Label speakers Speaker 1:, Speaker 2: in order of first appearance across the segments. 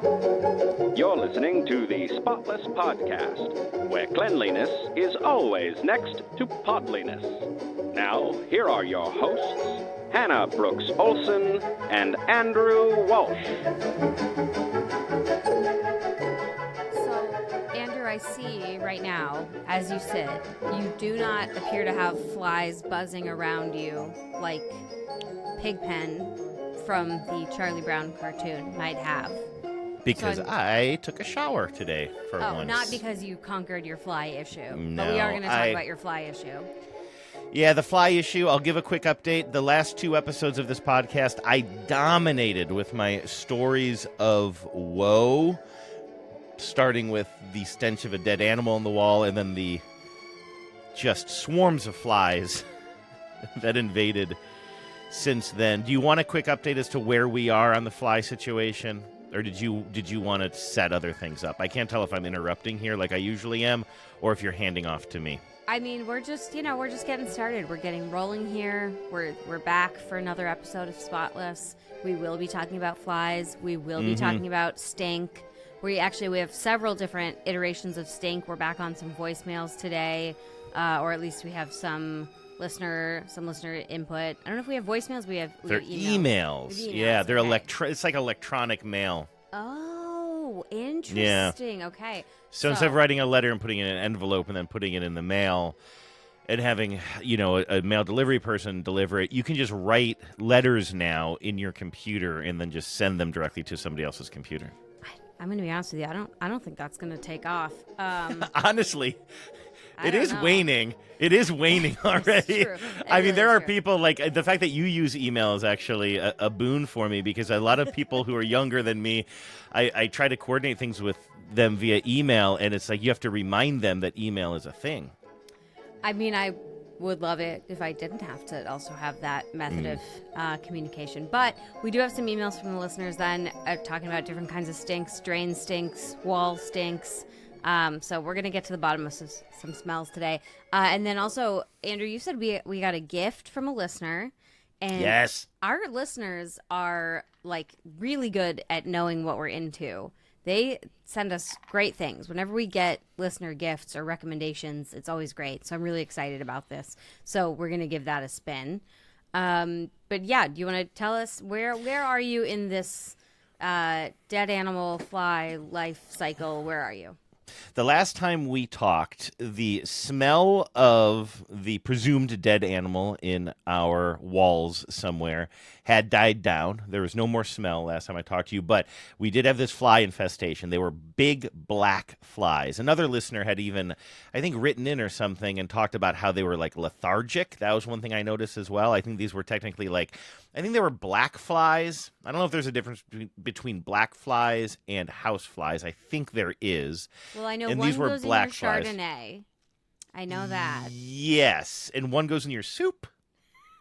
Speaker 1: You're listening to the Spotless Podcast, where cleanliness is always next to podliness. Now, here are your hosts, Hannah Brooks Olson and Andrew Walsh.
Speaker 2: So, Andrew, I see right now, as you sit, you do not appear to have flies buzzing around you like Pigpen from the Charlie Brown cartoon might have.
Speaker 3: Because I took a shower today for once.
Speaker 2: Not because you conquered your fly issue.
Speaker 3: No,
Speaker 2: but we are going to talk about your fly issue.
Speaker 3: Yeah, the fly issue. I'll give a quick update. The last 2 episodes of this podcast, I dominated with my stories of woe, starting with the stench of a dead animal on the wall and then the just swarms of flies that invaded since then. Do you want a quick update as to where we are on the fly situation? Or did you want to set other things up? I can't tell if I'm interrupting here like I usually am, or if you're handing off to me.
Speaker 2: I mean, we're just getting started. We're getting rolling here. We're back for another episode of Spotless. We will be talking about flies. We will be talking about stink. We have several different iterations of stink. We're back on some voicemails today, or at least we have some listener input. I don't know if we have voicemails.
Speaker 3: They're emails. Yeah, they're
Speaker 2: okay.
Speaker 3: It's like electronic mail.
Speaker 2: Oh, interesting.
Speaker 3: Yeah.
Speaker 2: Okay.
Speaker 3: So instead of writing a letter and putting it in an envelope and then putting it in the mail and having, a mail delivery person deliver it, you can just write letters now in your computer and then just send them directly to somebody else's computer.
Speaker 2: I'm going to be honest with you. I don't think that's going to take off.
Speaker 3: Honestly, it is waning. It is waning already. I mean, there are people like the fact that you use email is actually a boon for me because a lot of people who are younger than me, I try to coordinate things with them via email, and it's like you have to remind them that email is a thing.
Speaker 2: I mean, I would love it if I didn't have to also have that method of communication. But we do have some emails from the listeners then talking about different kinds of stinks, drain stinks, wall stinks. So we're going to get to the bottom of some smells today. And then also, Andrew, you said we got a gift from a listener. And
Speaker 3: yes.
Speaker 2: Our listeners are like really good at knowing what we're into. They send us great things. Whenever we get listener gifts or recommendations, it's always great. So I'm really excited about this. So we're going to give that a spin. But yeah, do you want to tell us where are you in this dead animal fly life cycle? Where are you?
Speaker 3: The last time we talked, the smell of the presumed dead animal in our walls somewhere had died down. There was no more smell last time I talked to you, but we did have this fly infestation. They were big black flies. Another listener had even, I think, written in or something and talked about how they were like lethargic. That was one thing I noticed as well. I think these were technically I think they were black flies. I don't know if there's a difference between black flies and house flies. I think there is.
Speaker 2: Well, I know
Speaker 3: and
Speaker 2: one
Speaker 3: these were
Speaker 2: goes
Speaker 3: black
Speaker 2: in your
Speaker 3: flies.
Speaker 2: Chardonnay. I know that.
Speaker 3: Yes, and one goes in your soup.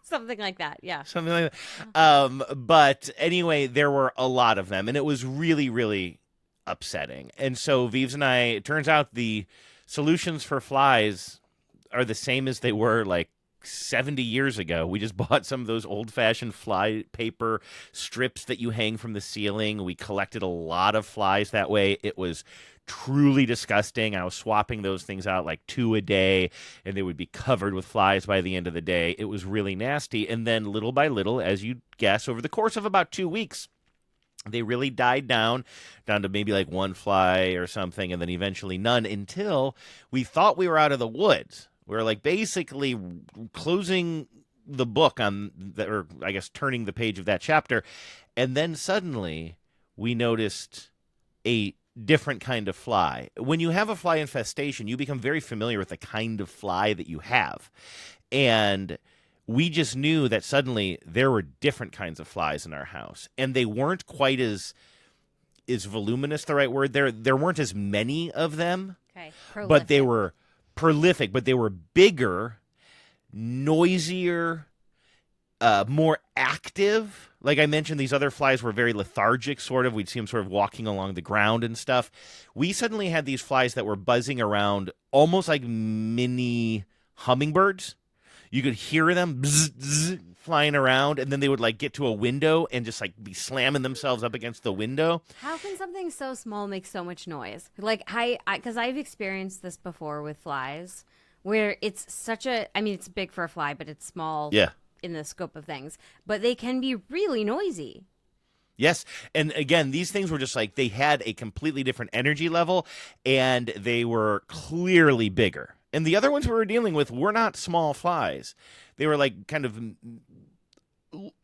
Speaker 2: Something like that, yeah.
Speaker 3: Something like that. But anyway, there were a lot of them, and it was really, really upsetting. And so Vives and I, it turns out the solutions for flies are the same as they were like 70 years ago. We just bought some of those old-fashioned fly paper strips that you hang from the ceiling. We collected a lot of flies that way. It was truly disgusting. I was swapping those things out like 2 a day, and they would be covered with flies by the end of the day. It was really nasty. And then little by little, as you'd guess, over the course of about 2 weeks, they really died down to maybe like one fly or something, and then eventually none until we thought we were out of the woods. We were like basically closing the book on, or I guess turning the page of that chapter, and then suddenly we noticed a different kind of fly. When you have a fly infestation, you become very familiar with the kind of fly that you have. And we just knew that suddenly there were different kinds of flies in our house. And they weren't quite as, is voluminous the right word? There weren't as many of them.
Speaker 2: Okay.
Speaker 3: But they were prolific, but they were bigger, noisier, more active. Like I mentioned, these other flies were very lethargic, sort of. We'd see them sort of walking along the ground and stuff. We suddenly had these flies that were buzzing around almost like mini hummingbirds. You could hear them bzz, bzz, flying around, and then they would like get to a window and just like be slamming themselves up against the window.
Speaker 2: How can something so small make so much noise? Like because I've experienced this before with flies, where it's such a. I mean, it's big for a fly, but it's small.
Speaker 3: Yeah.
Speaker 2: In the scope of things, but they can be really noisy.
Speaker 3: Yes. And again, these things were just like they had a completely different energy level, and they were clearly bigger. And the other ones we were dealing with were not small flies. They were like kind of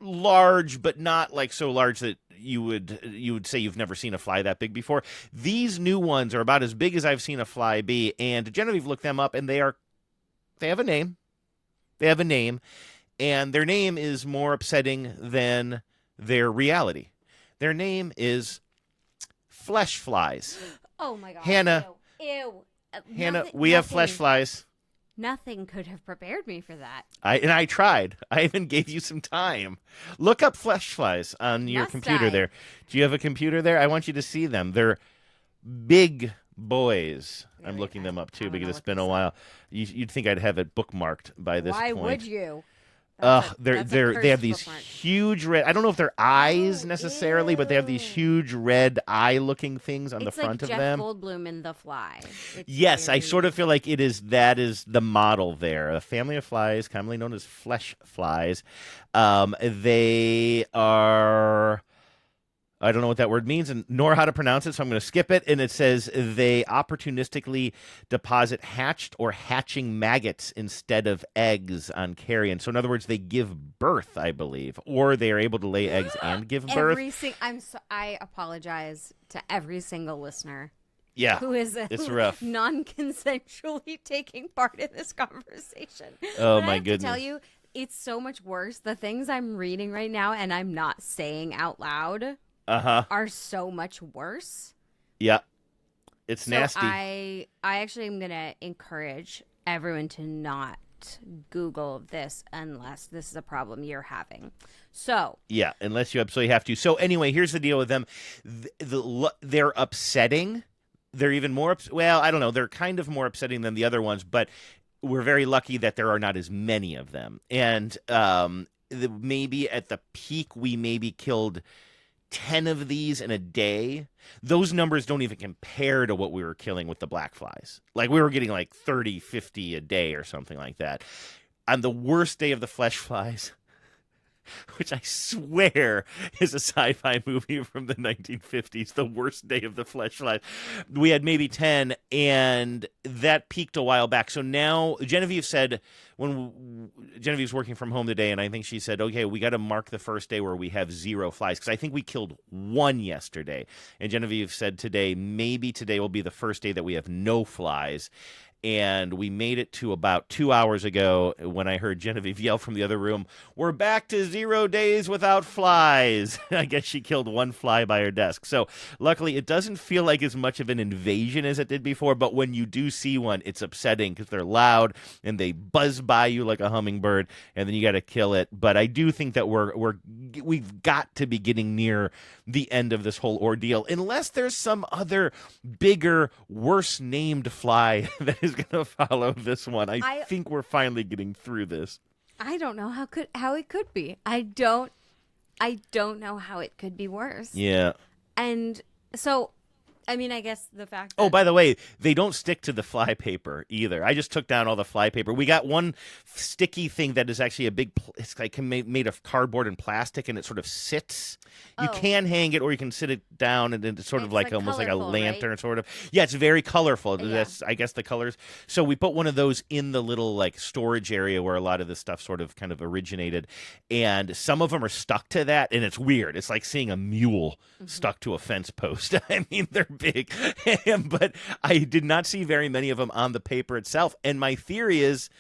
Speaker 3: large, but not like so large that you would say you've never seen a fly that big before. These new ones are about as big as I've seen a fly be, and Genevieve looked them up, and they have a name. They have a name, and their name is more upsetting than their reality. Their name is flesh flies.
Speaker 2: Oh my god.
Speaker 3: Hannah.
Speaker 2: Ew.
Speaker 3: Hannah, we have flesh flies.
Speaker 2: Nothing could have prepared me for that.
Speaker 3: I tried. I even gave you some time. Look up flesh flies on your computer there. Do you have a computer there? I want you to see them. They're big boys. I'm looking them up too because it's been a while. You'd think I'd have it bookmarked by this point.
Speaker 2: Why would you?
Speaker 3: They have these huge red. I don't know if they're eyes necessarily, but they have these huge red eye-looking things on the front of them.
Speaker 2: It's like Jeff Goldblum in The Fly.
Speaker 3: Yes, I sort of feel like that is the model there. A family of flies, commonly known as flesh flies. They are. I don't know what that word means, and nor how to pronounce it, so I'm going to skip it. And it says they opportunistically deposit hatched or hatching maggots instead of eggs on carrion. So in other words, they give birth, I believe, or they are able to lay eggs and give birth.
Speaker 2: I apologize to every single listener.
Speaker 3: Yeah,
Speaker 2: who is
Speaker 3: it's rough.
Speaker 2: Non-consensually taking part in this conversation.
Speaker 3: Oh
Speaker 2: but
Speaker 3: my
Speaker 2: I have
Speaker 3: goodness!
Speaker 2: To tell you, it's so much worse. The things I'm reading right now, and I'm not saying out loud. Are so much worse.
Speaker 3: Yeah. It's nasty.
Speaker 2: I actually am going to encourage everyone to not Google this unless this is a problem you're having. So. Yeah,
Speaker 3: unless you absolutely have to. So anyway, here's the deal with them. They're upsetting. They're even more, well, I don't know. They're kind of more upsetting than the other ones, but we're very lucky that there are not as many of them. And maybe at the peak, we maybe killed 10 of these in a day. Those numbers don't even compare to what we were killing with the black flies. Like we were getting like 30, 50 a day or something like that. On the worst day of the flesh flies, which I swear is a sci-fi movie from the 1950s, The Worst Day of the Flesh Flies, we had maybe 10, and that peaked a while back. So now Genevieve said, when Genevieve's working from home today, and I think she said, okay, we got to mark the first day where we have 0 flies, because I think we killed 1 yesterday. And Genevieve said today, maybe today will be the first day that we have no flies. And we made it to about 2 hours ago when I heard Genevieve yell from the other room, we're back to 0 days without flies. I guess she killed 1 fly by her desk. So luckily, it doesn't feel like as much of an invasion as it did before. But when you do see one, it's upsetting because they're loud and they buzz by you like a hummingbird. And then you got to kill it. But I do think that we've got to be getting near the end of this whole ordeal, unless there's some other bigger, worse named fly that is going to follow this one. I think we're finally getting through this.
Speaker 2: I don't know how it could be. I don't know how it could be worse.
Speaker 3: Yeah.
Speaker 2: And so, I mean, I guess the fact that...
Speaker 3: Oh, by the way, they don't stick to the fly paper either. I just took down all the fly paper. We got one sticky thing that is actually a big... It's like made of cardboard and plastic, and it sort of sits. You can hang it, or you can sit it down, and it's sort of like almost like a lantern, right? Sort of. Yeah, it's very colorful. Yeah. That's, I guess, the colors. So we put one of those in the little like storage area where a lot of this stuff sort of kind of originated, and some of them are stuck to that, and it's weird. It's like seeing a mule stuck to a fence post. I mean, they're big, but I did not see very many of them on the paper itself. And my theory is,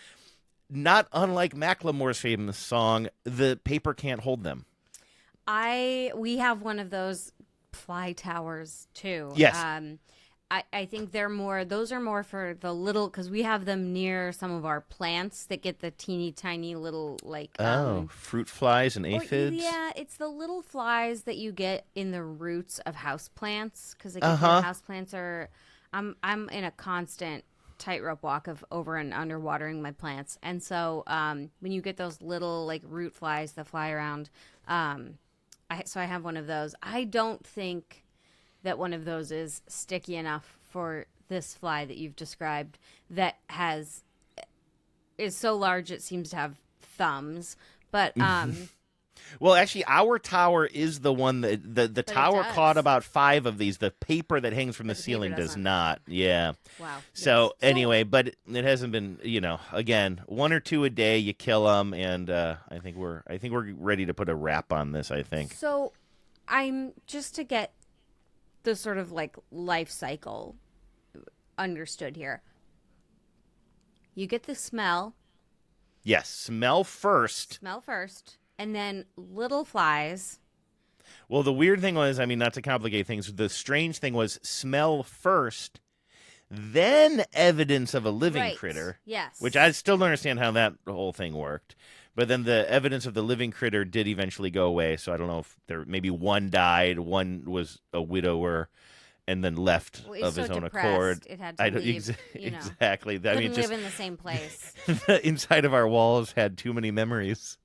Speaker 3: not unlike Macklemore's famous song, the paper can't hold them.
Speaker 2: We have one of those fly towers too.
Speaker 3: Yes.
Speaker 2: I think those are more for the little, because we have them near some of our plants that get the teeny tiny little like
Speaker 3: fruit flies and aphids.
Speaker 2: Yeah, it's the little flies that you get in the roots of houseplants, because like house plants are. I'm in a constant tightrope walk of over and under watering my plants. And so when you get those little like root flies that fly around, I have one of those. I don't think that one of those is sticky enough for this fly that you've described that is so large it seems to have thumbs. But
Speaker 3: well, actually, our tower is the one that the tower caught about 5 of these. The paper that hangs from the ceiling does not. Yeah.
Speaker 2: Wow.
Speaker 3: So anyway, but it hasn't been. Again, 1 or 2 a day. You kill them, and I think we're ready to put a wrap on this. I think.
Speaker 2: So, I'm just to get the sort of like life cycle understood here. You get the smell.
Speaker 3: Yes, smell first.
Speaker 2: And then little flies.
Speaker 3: Well, the weird thing was, not to complicate things, the strange thing was smell first, then evidence of a living critter.
Speaker 2: Yes.
Speaker 3: Which I still don't understand how that whole thing worked. But then the evidence of the living critter did eventually go away. So I don't know if maybe one died, one was a widower, and then left of his own accord.
Speaker 2: It had to leave,
Speaker 3: exactly.
Speaker 2: Couldn't live in the same place.
Speaker 3: The inside of our walls had too many memories.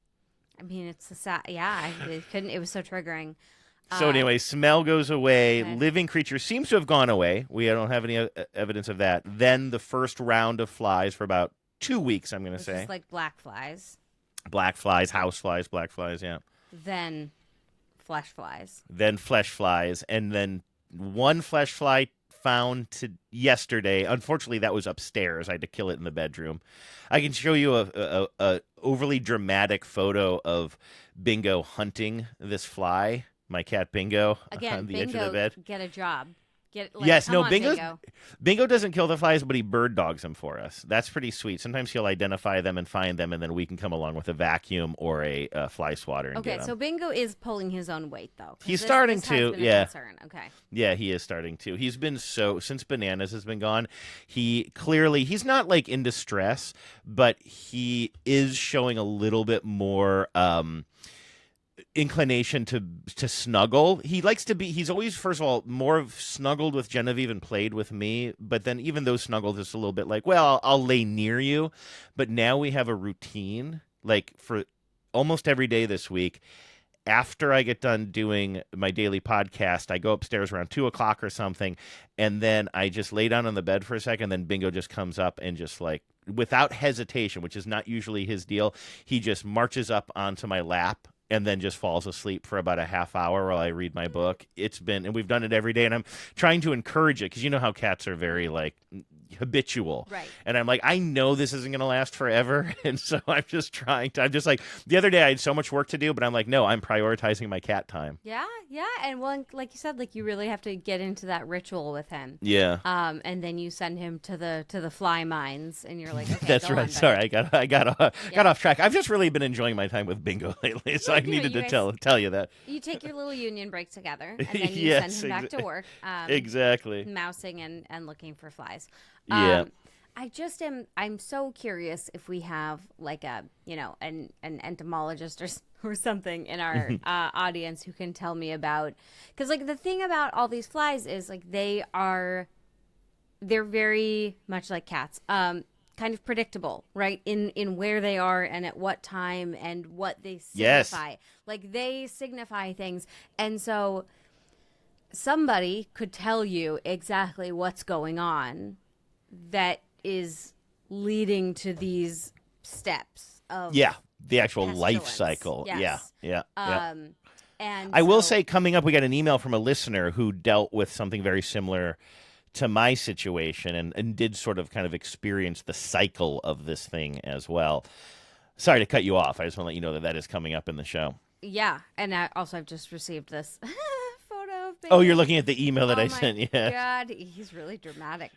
Speaker 2: It's a sad. Yeah, it couldn't. It was so triggering.
Speaker 3: So anyway, smell goes away. Living creature seems to have gone away. We don't have any evidence of that. Then the first round of flies for about 2 weeks. I'm going to say,
Speaker 2: just like black flies.
Speaker 3: Black flies, house flies, black flies. Yeah.
Speaker 2: Then flesh flies.
Speaker 3: And then one flesh fly found yesterday. Unfortunately, that was upstairs. I had to kill it in the bedroom. I can show you a overly dramatic photo of Bingo hunting this fly. My cat Bingo
Speaker 2: Again,
Speaker 3: on the
Speaker 2: Bingo,
Speaker 3: edge of the bed.
Speaker 2: Get a job.
Speaker 3: Bingo doesn't kill the flies, but he bird dogs them for us. That's pretty sweet. Sometimes he'll identify them and find them, and then we can come along with a vacuum or a fly swatter and get them.
Speaker 2: So Bingo is pulling his own weight, though.
Speaker 3: He's starting to, yeah.
Speaker 2: Okay.
Speaker 3: Yeah, he is starting to. He's been since Bananas has been gone, he's not like in distress, but he is showing a little bit more inclination to snuggle. He likes to be, he's always, first of all, more snuggled with Genevieve and played with me, but then even though snuggled is a little bit like, well, I'll lay near you, but now we have a routine, like for almost every day this week. After I get done doing my daily podcast, I go upstairs around 2:00 or something, and then I just lay down on the bed for a second, then Bingo just comes up and just like, without hesitation, which is not usually his deal, he just marches up onto my lap and then just falls asleep for about a half hour while I read my book. And we've done it every day, and I'm trying to encourage it because you know how cats are very like habitual.
Speaker 2: Right.
Speaker 3: And I'm like, I know this isn't going to last forever. And so I'm just like, the other day I had so much work to do, but I'm like, no, I'm prioritizing my cat time.
Speaker 2: Yeah. And well, like you said, like you really have to get into that ritual with him.
Speaker 3: Yeah.
Speaker 2: And then you send him to the fly mines, and you're like, okay,
Speaker 3: that's right. Sorry, I got off track. I've just really been enjoying my time with Bingo lately, so I needed to tell you that.
Speaker 2: You take your little union break together, and then you send him back to work.
Speaker 3: Exactly.
Speaker 2: Mousing and looking for flies.
Speaker 3: Yeah.
Speaker 2: I'm so curious if we have like an entomologist or something in our audience who can tell me about, because like the thing about all these flies is like they're very much like cats, kind of predictable, right? In where they are and at what time and what they signify.
Speaker 3: Yes.
Speaker 2: Like they signify things, and so somebody could tell you exactly what's going on that is leading to these steps of
Speaker 3: the actual life
Speaker 2: pestilence.
Speaker 3: cycle.
Speaker 2: Yes.
Speaker 3: Yeah.
Speaker 2: And
Speaker 3: I will say, coming up, we got an email from a listener who dealt with something very similar to my situation and did sort of kind of experience the cycle of this thing as well. Sorry to cut you off. I just want to let you know that is coming up in the show.
Speaker 2: Yeah, and I've just received this photo of Baby.
Speaker 3: Oh, you're looking at the email that I sent. Yeah.
Speaker 2: God, he's really dramatic.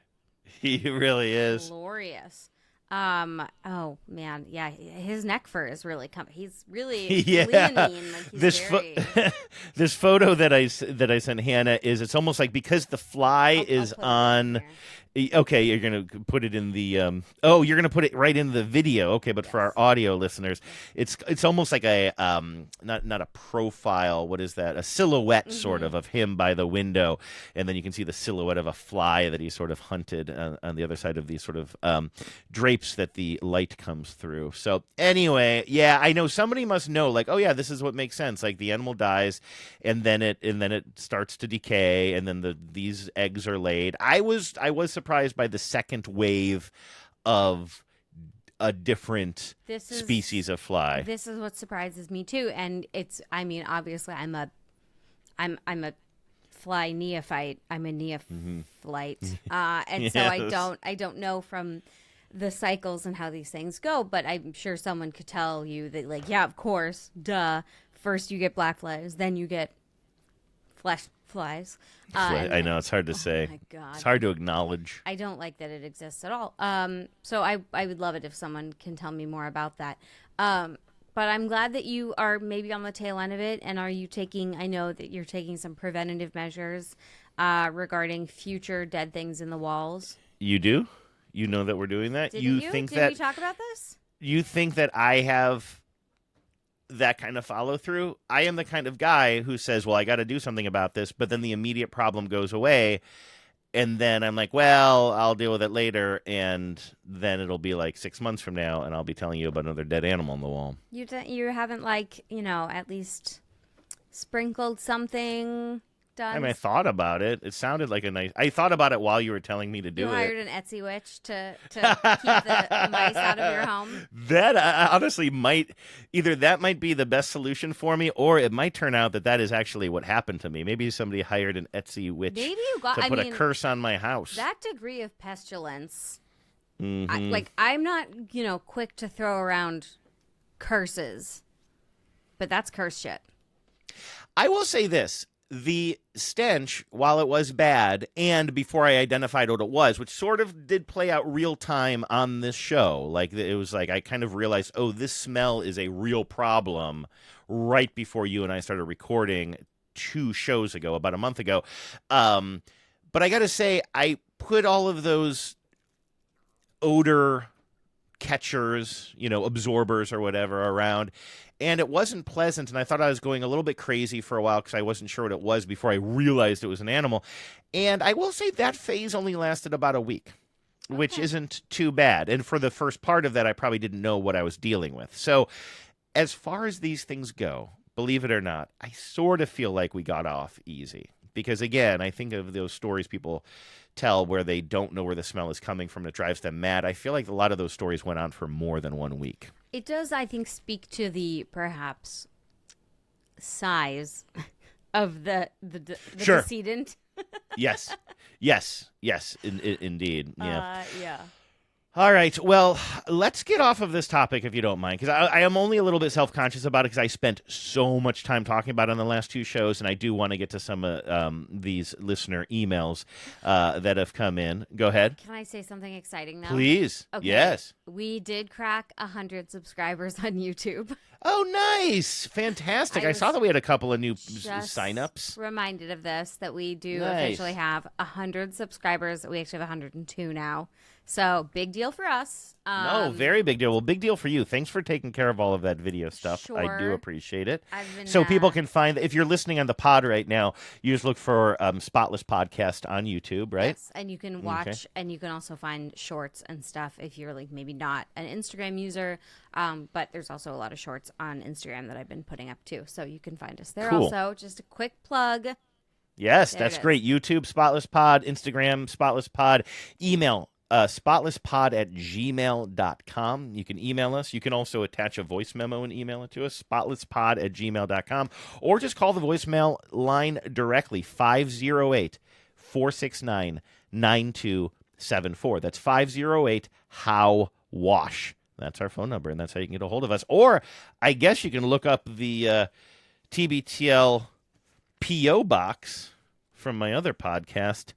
Speaker 3: He really is.
Speaker 2: Glorious. Oh man, yeah. His neck fur is really coming. He's really leonine. Like he's
Speaker 3: this photo that I sent Hannah is, it's almost like because the fly is on Okay, you're going to put it in the you're going to put it right in the video. Okay, but for our audio listeners, it's almost like a not a profile, what is that? A silhouette sort of him by the window, and then you can see the silhouette of a fly that he sort of hunted on the other side of these sort of drapes that the light comes through. So anyway, yeah, I know somebody must know, like, oh yeah, this is what makes sense. Like the animal dies and then it starts to decay, and then these eggs are laid. I was surprised by the second wave of a different species of fly.
Speaker 2: This is what surprises me too, and obviously I'm a fly neophyte. I'm a neophyte, and
Speaker 3: Yes.
Speaker 2: so I don't know from the cycles and how these things go, but I'm sure someone could tell you that, like, yeah, of course, duh. First you get black flies, then you get flesh flies.
Speaker 3: I know, it's hard to say.
Speaker 2: My God.
Speaker 3: It's hard to acknowledge.
Speaker 2: I don't like that it exists at all. So I would love it if someone can tell me more about that. But I'm glad that you are maybe on the tail end of it. And I know that you're taking some preventative measures regarding future dead things in the walls.
Speaker 3: You do? You know that we're doing that?
Speaker 2: Did
Speaker 3: that
Speaker 2: we talk about this?
Speaker 3: You think that I have that kind of follow through? I am the kind of guy who says, well, I got to do something about this, but then the immediate problem goes away, and then I'm like, well, I'll deal with it later, and then it'll be like 6 months from now, and I'll be telling you about another dead animal on the wall.
Speaker 2: You haven't, like, at least sprinkled something done.
Speaker 3: I mean, I thought about it. It sounded like I thought about it while you were telling me to do
Speaker 2: You
Speaker 3: it.
Speaker 2: hired an Etsy witch to keep the mice out of your home?
Speaker 3: That honestly might be the best solution for me, or it might turn out that is actually what happened to me. Maybe somebody hired an Etsy witch to put a curse on my house.
Speaker 2: That degree of pestilence.
Speaker 3: Mm-hmm.
Speaker 2: I'm not, quick to throw around curses, but that's curse shit.
Speaker 3: I will say this. The stench, while it was bad, and before I identified what it was, which sort of did play out real time on this show, like it was like I kind of realized, oh, this smell is a real problem right before you and I started recording 2 shows ago, about a month ago. But I got to say, I put all of those odor catchers, absorbers or whatever around, and it wasn't pleasant, and I thought I was going a little bit crazy for a while because I wasn't sure what it was before I realized it was an animal. And I will say that phase only lasted about a week, which isn't too bad. And for the first part of that, I probably didn't know what I was dealing with. So as far as these things go, believe it or not, I sort of feel like we got off easy. Because, again, I think of those stories people tell where they don't know where the smell is coming from and it drives them mad. I feel like a lot of those stories went on for more than 1 week.
Speaker 2: It does, I think, speak to the, perhaps, size of the
Speaker 3: Sure.
Speaker 2: decedent.
Speaker 3: Yes, indeed. Yeah.
Speaker 2: Yeah.
Speaker 3: All right. Well, let's get off of this topic if you don't mind, because I am only a little bit self-conscious about it because I spent so much time talking about it on the last 2 shows, and I do want to get to some of these listener emails that have come in. Go ahead.
Speaker 2: Can I say something exciting now?
Speaker 3: Please.
Speaker 2: Okay.
Speaker 3: Yes.
Speaker 2: We did crack 100 subscribers on YouTube.
Speaker 3: Oh, nice. Fantastic. I saw that we had a couple of new signups.
Speaker 2: Reminded of this, that we do
Speaker 3: Nice.
Speaker 2: officially have 100 subscribers. We actually have 102 now. So big deal for us.
Speaker 3: No, very big deal. Well, big deal for you. Thanks for taking care of all of that video stuff.
Speaker 2: Sure.
Speaker 3: I do appreciate it.
Speaker 2: I've been,
Speaker 3: so people can find, if you're listening on the pod right now, you just look for Spotless Podcast on YouTube, right?
Speaker 2: Yes, and you can watch, and you can also find shorts and stuff if you're like maybe not an Instagram user. But there's also a lot of shorts on Instagram that I've been putting up too. So you can find us there
Speaker 3: Cool.
Speaker 2: also. Just a quick plug.
Speaker 3: Yes,
Speaker 2: There
Speaker 3: that's
Speaker 2: it is.
Speaker 3: great. YouTube, Spotless Pod, Instagram, Spotless Pod, email, spotlesspod@gmail.com. You can email us. You can also attach a voice memo and email it to us, spotlesspod@gmail.com, or just call the voicemail line directly, 508-469-9274. That's 508-HOW-WASH. That's our phone number, and that's how you can get a hold of us. Or I guess you can look up the TBTL P.O. box from my other podcast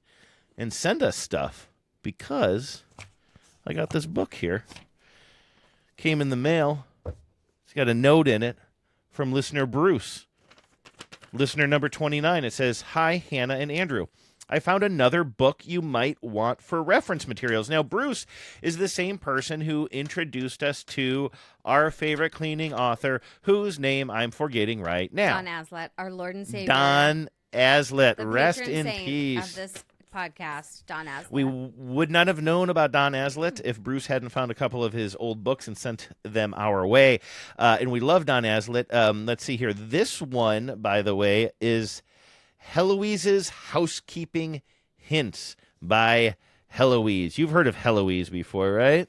Speaker 3: and send us stuff, because I got this book here. Came in the mail. It's got a note in it from listener Bruce. Listener number 29. It says, "Hi, Hannah and Andrew. I found another book you might want for reference materials. Now, Bruce is the same person who introduced us to our favorite cleaning author, whose name I'm forgetting right now.
Speaker 2: Don Aslett, our Lord and Savior.
Speaker 3: Don Aslett,
Speaker 2: the
Speaker 3: rest
Speaker 2: patron
Speaker 3: in
Speaker 2: saint
Speaker 3: peace.
Speaker 2: of this podcast, Don Aslett.
Speaker 3: We would not have known about Don Aslett if Bruce hadn't found a couple of his old books and sent them our way. And we love Don Aslett. Let's see here. This one, by the way, is Heloise's Housekeeping Hints by Heloise. You've heard of Heloise before, right?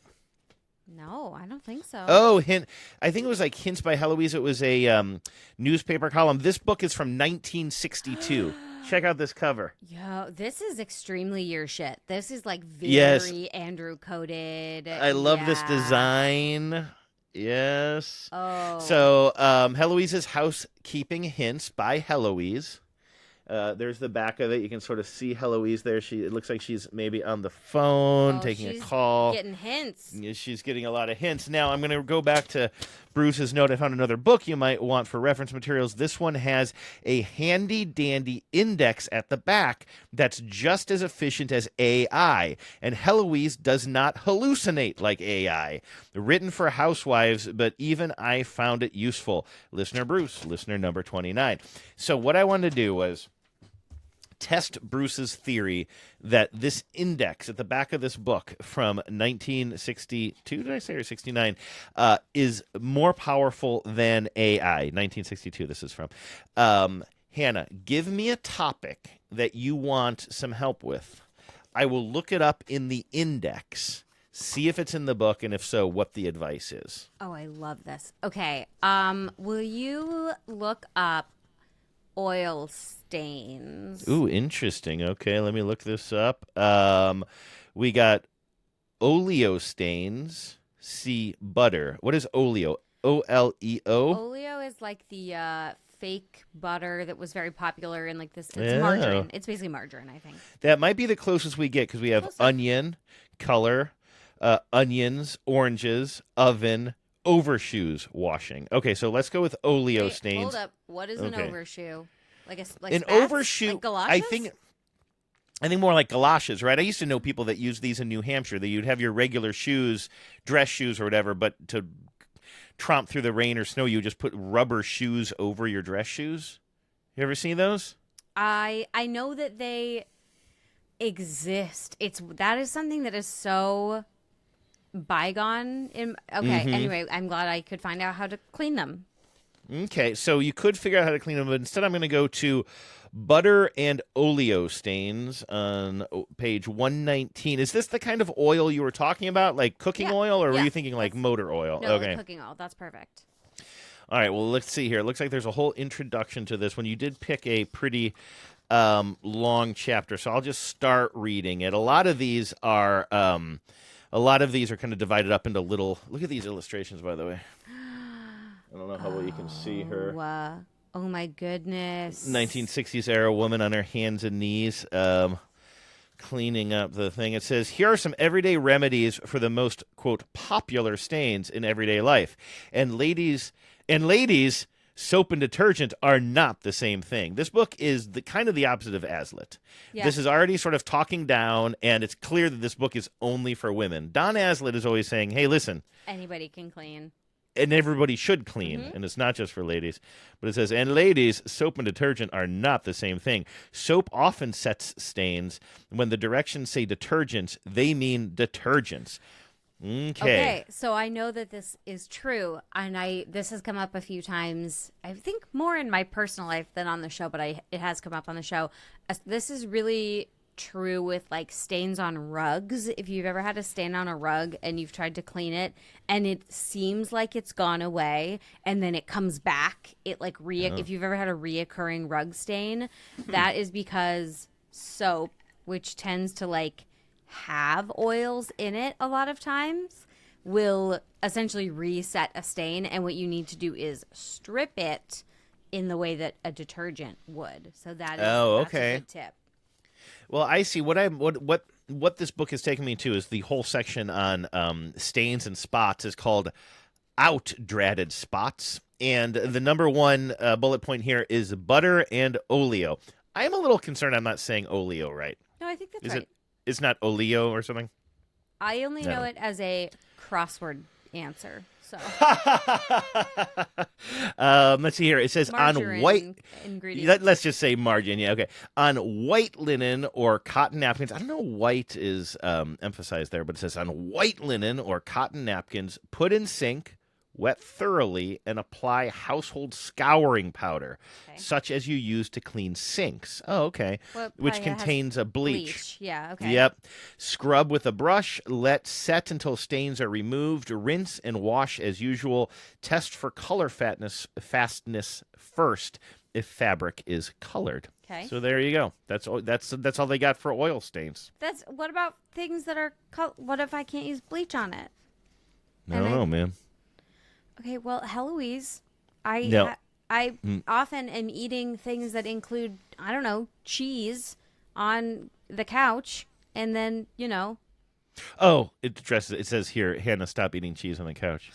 Speaker 2: No, I don't think so.
Speaker 3: Oh, I think it was like Hints by Heloise. It was a newspaper column. This book is from 1962. Check out this cover.
Speaker 2: Yo, this is extremely your shit. This is like very Andrew coded.
Speaker 3: I love this design. Yes.
Speaker 2: Oh.
Speaker 3: So, Heloise's Housekeeping Hints by Heloise. There's the back of it. You can sort of see Heloise there. It looks like she's maybe on the phone taking a call.
Speaker 2: Getting hints.
Speaker 3: Yeah, she's getting a lot of hints. Now, I'm going to go back to Bruce's note. I found another book you might want for reference materials. This one has a handy-dandy index at the back that's just as efficient as AI. And Heloise does not hallucinate like AI. Written for housewives, but even I found it useful. Listener Bruce, listener number 29. So what I wanted to do was test Bruce's theory that this index at the back of this book from 1962, did I say, or 69, is more powerful than AI. 1962, this is from. Hannah, give me a topic that you want some help with. I will look it up in the index, see if it's in the book, and if so, what the advice is.
Speaker 2: Oh, I love this. Okay. Will you look up oil stains?
Speaker 3: Ooh, interesting. Okay, let me look this up. We got oleo stains. See butter. What is oleo? O-L-E-O?
Speaker 2: Oleo is like the fake butter that was very popular in like this. It's
Speaker 3: Yeah.
Speaker 2: margarine. It's basically margarine, I think.
Speaker 3: That might be the closest we get because we have
Speaker 2: Close enough.
Speaker 3: onion, color, onions, oranges, oven, overshoes, washing. Okay, so let's go with oleo
Speaker 2: Wait,
Speaker 3: stains.
Speaker 2: hold up. What is an
Speaker 3: Okay.
Speaker 2: overshoe? Like
Speaker 3: An
Speaker 2: spats?
Speaker 3: overshoe,
Speaker 2: Like galoshes?
Speaker 3: I think more like galoshes, right? I used to know people that use these in New Hampshire. That you'd have your regular shoes, dress shoes or whatever, but to tromp through the rain or snow, you would just put rubber shoes over your dress shoes. You ever seen those?
Speaker 2: I know that they exist. That is something that is so bygone. Anyway, I'm glad I could find out how to clean them.
Speaker 3: Okay, so you could figure out how to clean them, but instead I'm going to go to butter and oleo stains on page 119. Is this the kind of oil you were talking about, like cooking oil, or were you thinking like motor oil?
Speaker 2: No,
Speaker 3: okay.
Speaker 2: like cooking oil. That's perfect.
Speaker 3: All right, well, let's see here. It looks like there's a whole introduction to this one. You did pick a pretty long chapter, so I'll just start reading it. A lot of these are kind of divided up into little. Look at these illustrations, by the way. I don't know how well you can see her.
Speaker 2: Oh my goodness.
Speaker 3: 1960s era woman on her hands and knees, cleaning up the thing. It says, here are some everyday remedies for the most, quote, popular stains in everyday life. And ladies, soap and detergent are not the same thing. This book is kind of the opposite of Aslett.
Speaker 2: Yeah.
Speaker 3: This is already sort of talking down, and it's clear that this book is only for women. Don Aslett is always saying, hey, listen.
Speaker 2: Anybody can clean.
Speaker 3: And everybody should clean, and it's not just for ladies. But it says, and ladies, soap and detergent are not the same thing. Soap often sets stains. When the directions say detergents, they mean detergents. Okay,
Speaker 2: so I know that this is true, and this has come up a few times. I think more in my personal life than on the show, but it has come up on the show. This is really true with like stains on rugs. If you've ever had a stain on a rug and you've tried to clean it and it seems like it's gone away and then it comes back, if you've ever had a reoccurring rug stain, that is because soap, which tends to like have oils in it a lot of times, will essentially reset a stain, and what you need to do is strip it in the way that a detergent would. So that's a good tip.
Speaker 3: Well, I see. What this book has taken me to is the whole section on stains and spots is called Out-Dratted Spots. And the number one bullet point here is butter and oleo. I am a little concerned I'm not saying oleo right.
Speaker 2: No, I think that's
Speaker 3: Is
Speaker 2: right.
Speaker 3: it's not oleo or something?
Speaker 2: I only know it as a crossword answer. So
Speaker 3: let's see here. It says
Speaker 2: margarine
Speaker 3: on white
Speaker 2: ingredient.
Speaker 3: let's just say margin. Yeah, okay. On white linen or cotton napkins. I don't know white is emphasized there, but it says on white linen or cotton napkins, put in sink, wet thoroughly, and apply household scouring powder, such as you use to clean sinks. Oh, okay.
Speaker 2: Well,
Speaker 3: Which
Speaker 2: probably has
Speaker 3: contains a bleach.
Speaker 2: Yeah, okay.
Speaker 3: Yep. Scrub with a brush. Let set until stains are removed. Rinse and wash as usual. Test for color fastness first if fabric is colored.
Speaker 2: Okay.
Speaker 3: So there you go. That's all they got for oil stains.
Speaker 2: What about things that are what if I can't use bleach on it?
Speaker 3: I don't know, man.
Speaker 2: Okay, well, Heloise,
Speaker 3: No.
Speaker 2: I often am eating things that include, I don't know, cheese on the couch, and then,
Speaker 3: Oh, it says here, Hannah, stop eating cheese on the couch.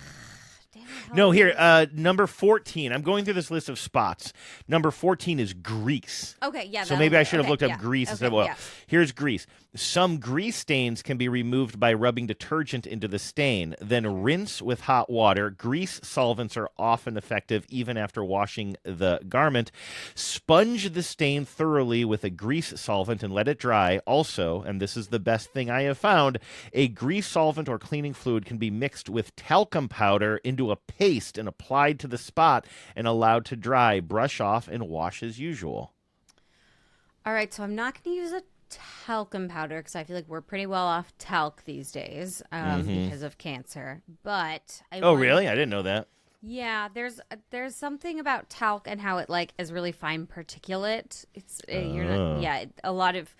Speaker 2: damn it,
Speaker 3: No,
Speaker 2: Heloise.
Speaker 3: here, number 14. I'm going through this list of spots. Number 14 is grease.
Speaker 2: Okay, yeah.
Speaker 3: So maybe I should have looked up
Speaker 2: yeah,
Speaker 3: grease instead of
Speaker 2: okay,
Speaker 3: oil.
Speaker 2: yeah.
Speaker 3: Here's grease. Some grease stains can be removed by rubbing detergent into the stain. Then rinse with hot water. Grease solvents are often effective even after washing the garment. Sponge the stain thoroughly with a grease solvent and let it dry. Also, and this is the best thing I have found, a grease solvent or cleaning fluid can be mixed with talcum powder into a paste and applied to the spot and allowed to dry. Brush off and wash as usual.
Speaker 2: All right, so I'm not going to use a talcum powder because I feel like we're pretty well off talc these days because of cancer. But
Speaker 3: Really? I didn't know that.
Speaker 2: Yeah, there's something about talc and how it is really fine particulate. It's you're not, yeah, a lot of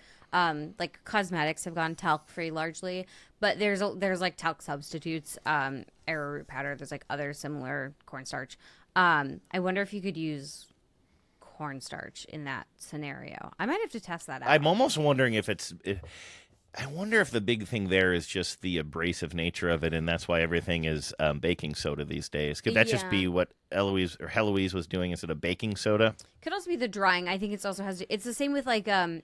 Speaker 2: like cosmetics have gone talc free largely, but there's like talc substitutes, arrowroot powder. There's like other similar cornstarch. I wonder if you could use cornstarch in that scenario. I might have to test that out.
Speaker 3: I'm almost wondering I wonder if the big thing there is just the abrasive nature of it, and that's why everything is baking soda these days. Could that just be what Heloise was doing instead of baking soda?
Speaker 2: Could also be the drying. I think it's the same with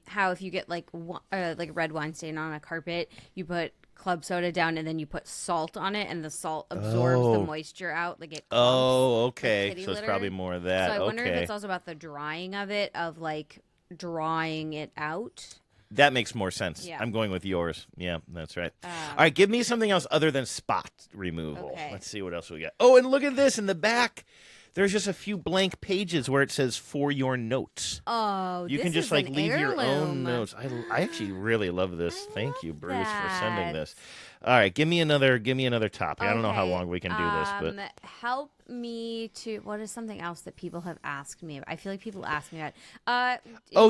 Speaker 2: how if you get like red wine stain on a carpet, you put club soda down and then you put salt on it, and the salt absorbs the moisture out. Like it. Clumps,
Speaker 3: okay.
Speaker 2: like
Speaker 3: So it's probably more of that.
Speaker 2: So I wonder if it's also about the drying of it, of like drawing it out.
Speaker 3: That makes more sense.
Speaker 2: Yeah.
Speaker 3: I'm going with yours. Yeah, that's right. All right, give me something else other than spot removal.
Speaker 2: Okay.
Speaker 3: Let's see what else we got. Oh, and look at this in the back. There's just a few blank pages where it says "for your notes."
Speaker 2: Oh,
Speaker 3: you can just leave your own notes. I actually really love this. Thank you, Bruce, for sending this. All right, give me another topic. I don't know how long we can do this, but
Speaker 2: help me to. What is something else that people have asked me about? I feel like people ask me about.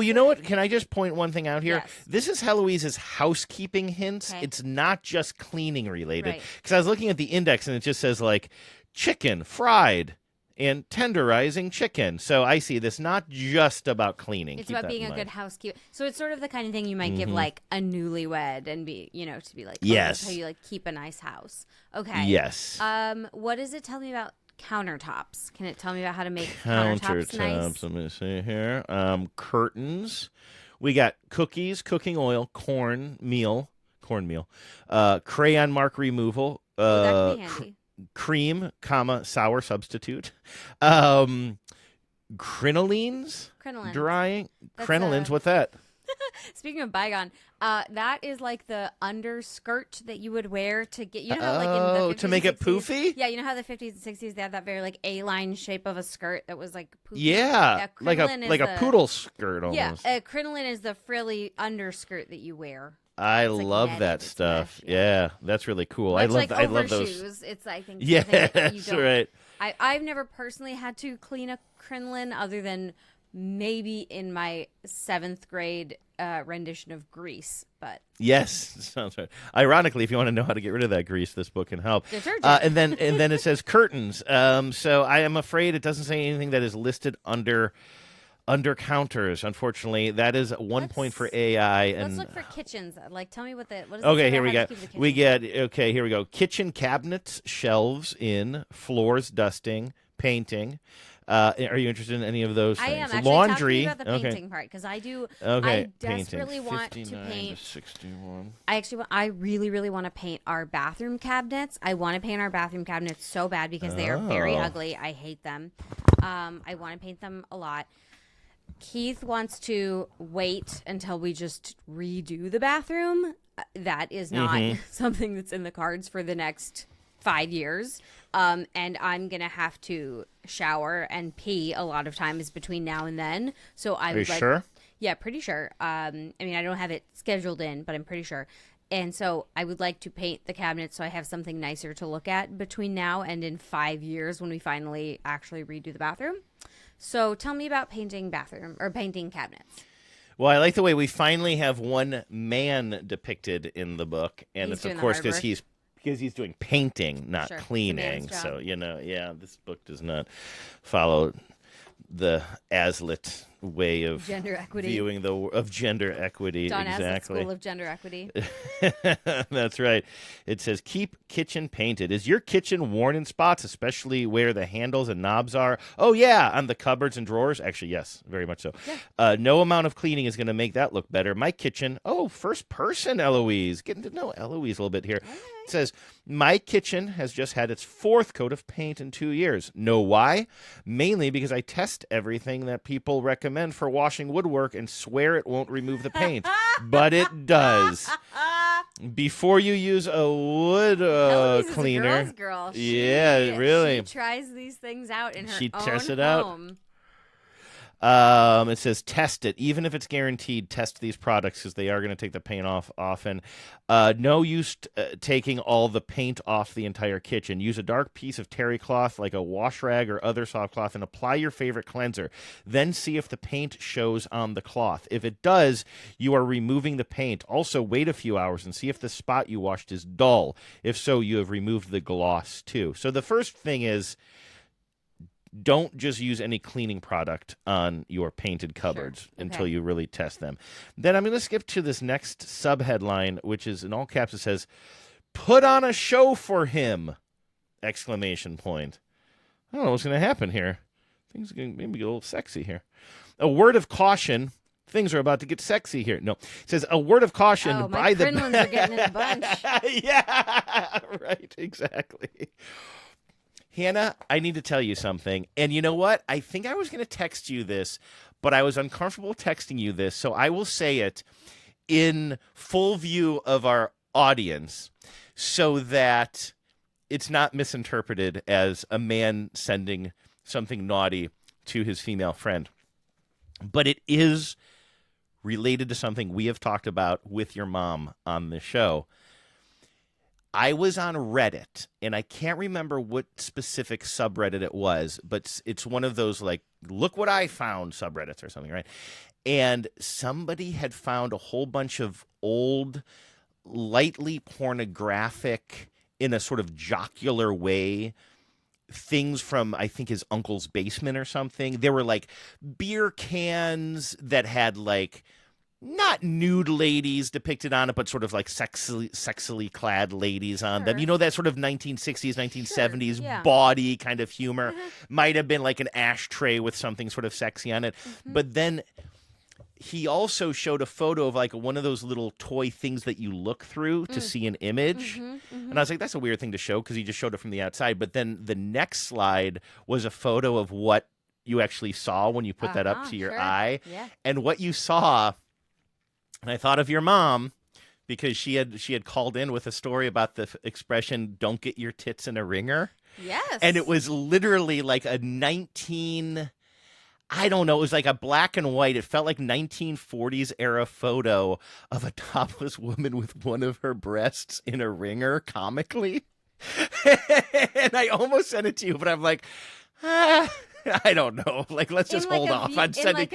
Speaker 3: you know what? Can I just point one thing out here?
Speaker 2: Yes.
Speaker 3: This is Heloise's housekeeping hints.
Speaker 2: Okay.
Speaker 3: It's not just cleaning related.
Speaker 2: Right.
Speaker 3: Because I was looking at the index and it just says like chicken fried and tenderizing chicken. So I see this not just about cleaning.
Speaker 2: It's
Speaker 3: Keep
Speaker 2: about
Speaker 3: that
Speaker 2: being
Speaker 3: in
Speaker 2: a
Speaker 3: mind.
Speaker 2: good housekeeper. So it's sort of the kind of thing you might give like a newlywed and be, to be like,
Speaker 3: Yes.
Speaker 2: that's how you like keep a nice house. Okay.
Speaker 3: Yes.
Speaker 2: What does it tell me about countertops? Can it tell me about how to make countertops nice?
Speaker 3: Let me see here. Curtains. We got cookies, cooking oil, cornmeal, crayon mark removal.
Speaker 2: That could be handy.
Speaker 3: Cream, sour substitute. Crinolines.
Speaker 2: Crinoline.
Speaker 3: Drying.
Speaker 2: That's,
Speaker 3: Crinolines, what's that?
Speaker 2: Speaking of bygone, that is like the underskirt that you would wear to get, how like in the 50s
Speaker 3: to make
Speaker 2: and
Speaker 3: it
Speaker 2: 60s
Speaker 3: poofy?
Speaker 2: Yeah, you know how the 50s and 60s, they had that very like A-line shape of a skirt that was like poofy?
Speaker 3: Yeah, like
Speaker 2: crinoline
Speaker 3: a
Speaker 2: is
Speaker 3: poodle skirt almost.
Speaker 2: Yeah, crinoline is the frilly underskirt that you wear.
Speaker 3: I
Speaker 2: It's like
Speaker 3: love
Speaker 2: netted,
Speaker 3: that
Speaker 2: it's
Speaker 3: stuff.
Speaker 2: mesh,
Speaker 3: Yeah, that's really cool.
Speaker 2: Much like
Speaker 3: I love
Speaker 2: over
Speaker 3: those.
Speaker 2: shoes. It's I think
Speaker 3: Yeah,
Speaker 2: something that you
Speaker 3: that's
Speaker 2: don't.
Speaker 3: right.
Speaker 2: I've never personally had to clean a crinoline other than maybe in my 7th grade rendition of Grease, but
Speaker 3: Yes, sounds right. Ironically, if you want to know how to get rid of that grease, this book can help.
Speaker 2: Detergent.
Speaker 3: And then it says curtains. So I am afraid it doesn't say anything that is listed under counters. Unfortunately, that is one point for AI. And
Speaker 2: let's look for kitchens. Like, tell me what does it
Speaker 3: okay,
Speaker 2: say
Speaker 3: here
Speaker 2: about
Speaker 3: we
Speaker 2: how
Speaker 3: go.
Speaker 2: to keep the
Speaker 3: We
Speaker 2: kitchen?
Speaker 3: get here we go. Kitchen cabinets, shelves in, floors dusting, painting. Are you interested in any of those
Speaker 2: I
Speaker 3: things?
Speaker 2: am actually
Speaker 3: Laundry.
Speaker 2: talking about the painting part because I do.
Speaker 3: Okay.
Speaker 2: I desperately want to
Speaker 3: 59
Speaker 2: paint.
Speaker 3: to 61.
Speaker 2: I really, really want to paint our bathroom cabinets. I want to paint our bathroom cabinets so bad because they are very ugly. I hate them. I want to paint them a lot. Keith wants to wait until we just redo the bathroom. That is not something that's in the cards for the next 5 years. And I'm going to have to shower and pee a lot of times between now and then. So I would
Speaker 3: Sure?
Speaker 2: Yeah, pretty sure. I mean, I don't have it scheduled in, but I'm pretty sure. And so I would like to paint the cabinets so I have something nicer to look at between now and in 5 years when we finally actually redo the bathroom. So tell me about painting cabinets.
Speaker 3: Well, I like the way we finally have one man depicted in the book, and it's of course because he's doing painting, not cleaning. So this book does not follow the Aslett way of
Speaker 2: gender equity.
Speaker 3: viewing gender equity.
Speaker 2: Don
Speaker 3: exactly.
Speaker 2: Aslett School of Gender Equity.
Speaker 3: That's right. It says, keep kitchen painted. Is your kitchen worn in spots, especially where the handles and knobs are? Oh, yeah, on the cupboards and drawers? Actually, yes, very much so. Yeah. No amount of cleaning is going to make that look better. My kitchen, first person, Heloise. Getting to know Heloise a little bit here. Okay. It says, my kitchen has just had its 4th coat of paint in 2 years. Know why? Mainly because I test everything that people recommend for washing woodwork and swear it won't remove the paint. But it does. Before you use a wood cleaner.
Speaker 2: Is a girl.
Speaker 3: Really.
Speaker 2: She tries these things out in her
Speaker 3: She
Speaker 2: own
Speaker 3: tests it
Speaker 2: home.
Speaker 3: out. It says test it. Even if it's guaranteed, test these products because they are going to take the paint off often. No use taking all the paint off the entire kitchen. Use a dark piece of terry cloth like a wash rag or other soft cloth and apply your favorite cleanser. Then see if the paint shows on the cloth. If it does, you are removing the paint. Also, wait a few hours and see if the spot you washed is dull. If so, you have removed the gloss too. So the first thing is, don't just use any cleaning product on your painted cupboards until you really test them. Then I'm going to skip to this next subheadline, which is in all caps. It says, put on a show for him! Exclamation point. I don't know what's going to happen here. Things are going to maybe get a little sexy here. A word of caution. Things are about to get sexy here. No. It says, a word of caution by the...
Speaker 2: Crinlins are getting in a bunch.
Speaker 3: Yeah, right, exactly. Hannah, I need to tell you something. And you know what? I think I was going to text you this, but I was uncomfortable texting you this, so I will say it in full view of our audience so that it's not misinterpreted as a man sending something naughty to his female friend. But it is related to something we have talked about with your mom on the show. I was on Reddit, and I can't remember what specific subreddit it was, but it's one of those, like, look what I found subreddits or something, right? And somebody had found a whole bunch of old, lightly pornographic, in a sort of jocular way, things from, I think, his uncle's basement or something. There were, like, beer cans that had, like... not nude ladies depicted on it, but sort of like sexily clad ladies on them. You know, that sort of 1960s, 1970s bawdy kind of humor. Might have been like an ashtray with something sort of sexy on it. But then he also showed a photo of like one of those little toy things that you look through to see an image. And I was like, that's a weird thing to show because he just showed it from the outside. But then the next slide was a photo of what you actually saw when you put that up to your eye. Yeah. And what you saw... and I thought of your mom because she had called in with a story about the expression, don't get your tits in a ringer.
Speaker 2: Yes.
Speaker 3: And it was literally like a I don't know, it was like a black and white. It felt like 1940s era photo of a topless woman with one of her breasts in a ringer comically. And I almost sent it to you, but I'm like, I don't know. Like, let's just hold off on sending.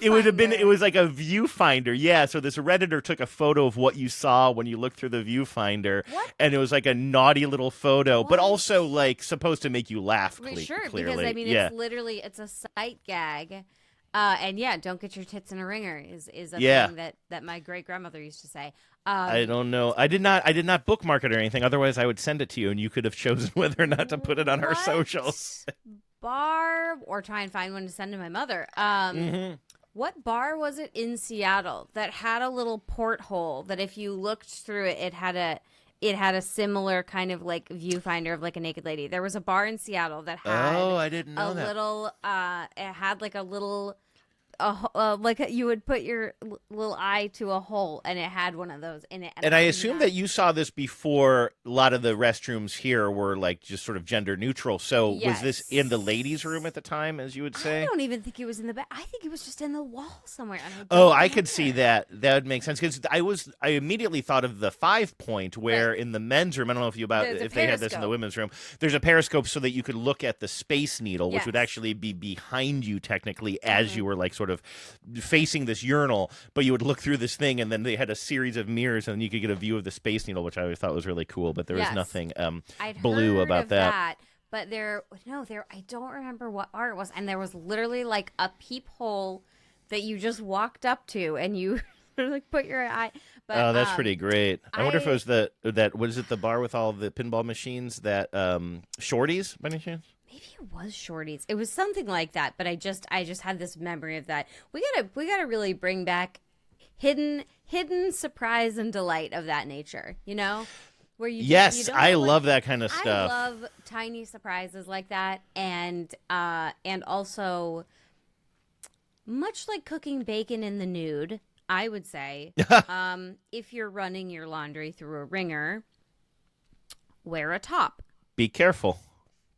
Speaker 3: It would have been. It was like a viewfinder. Yeah. So this Redditor took a photo of what you saw when you looked through the viewfinder, and it was like a naughty little photo, but also like supposed to make you laugh.
Speaker 2: Sure,
Speaker 3: clearly.
Speaker 2: because I mean, it's a sight gag. And yeah, don't get your tits in a ringer is a thing that my great grandmother used to say.
Speaker 3: I don't know. I did not bookmark it or anything. Otherwise, I would send it to you, and you could have chosen whether or not to put it on our socials.
Speaker 2: bar or try and find one to send to my mother. What bar was it in Seattle that had a little porthole that if you looked through it, it had a similar kind of like viewfinder of like a naked lady. There was a bar in Seattle that had
Speaker 3: I didn't know that.
Speaker 2: little it had like a little you would put your little eye to a hole, and it had one of those in it.
Speaker 3: And I assume that you saw this before. A lot of the restrooms here were like just sort of gender neutral. So was this in the ladies' room at the time, as you would say?
Speaker 2: I don't even think it was in the back. I think it was just in the wall somewhere.
Speaker 3: I could see that. That would make sense because I immediately thought of the 5-point where in the men's room. I don't know if they had this in the women's room. There's a periscope so that you could look at the Space Needle, which would actually be behind you technically as you were like sort of facing this urinal, but you would look through this thing, and then they had a series of mirrors, and you could get a view of the Space Needle, which I always thought was really cool. But there was nothing blue about that.
Speaker 2: But I don't remember what bar it was, and there was literally like a peephole that you just walked up to, and you like put your eye. But,
Speaker 3: that's pretty great. I wonder if it was what is it, the bar with all the pinball machines, that Shorties by any chance?
Speaker 2: Maybe it was Shorties. It was something like that, but I just had this memory of that. We gotta really bring back hidden surprise and delight of that nature, you know? Where you
Speaker 3: I love that kind of stuff.
Speaker 2: I love tiny surprises like that, and also much like cooking bacon in the nude, I would say, if you're running your laundry through a wringer, wear a top.
Speaker 3: Be careful.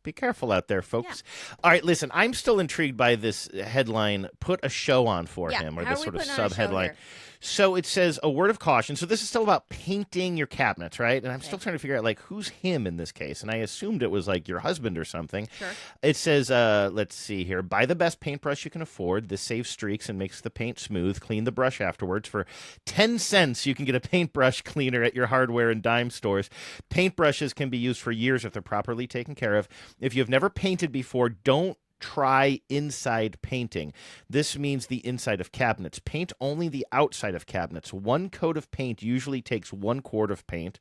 Speaker 3: Be careful out there, folks. Yeah. All right, listen, I'm still intrigued by this headline, put a show on for him, or this sort of sub-headline. So it says, a word of caution. So this is still about painting your cabinets, right? And I'm still trying to figure out, like, who's him in this case? And I assumed it was, like, your husband or something.
Speaker 2: Sure.
Speaker 3: It says, let's see here. Buy the best paintbrush you can afford. This saves streaks and makes the paint smooth. Clean the brush afterwards. For 10 cents, you can get a paintbrush cleaner at your hardware and dime stores. Paintbrushes can be used for years if they're properly taken care of. If you've never painted before, don't try inside painting. This means the inside of cabinets. Paint only the outside of cabinets. 1 coat of paint usually takes 1 quart of paint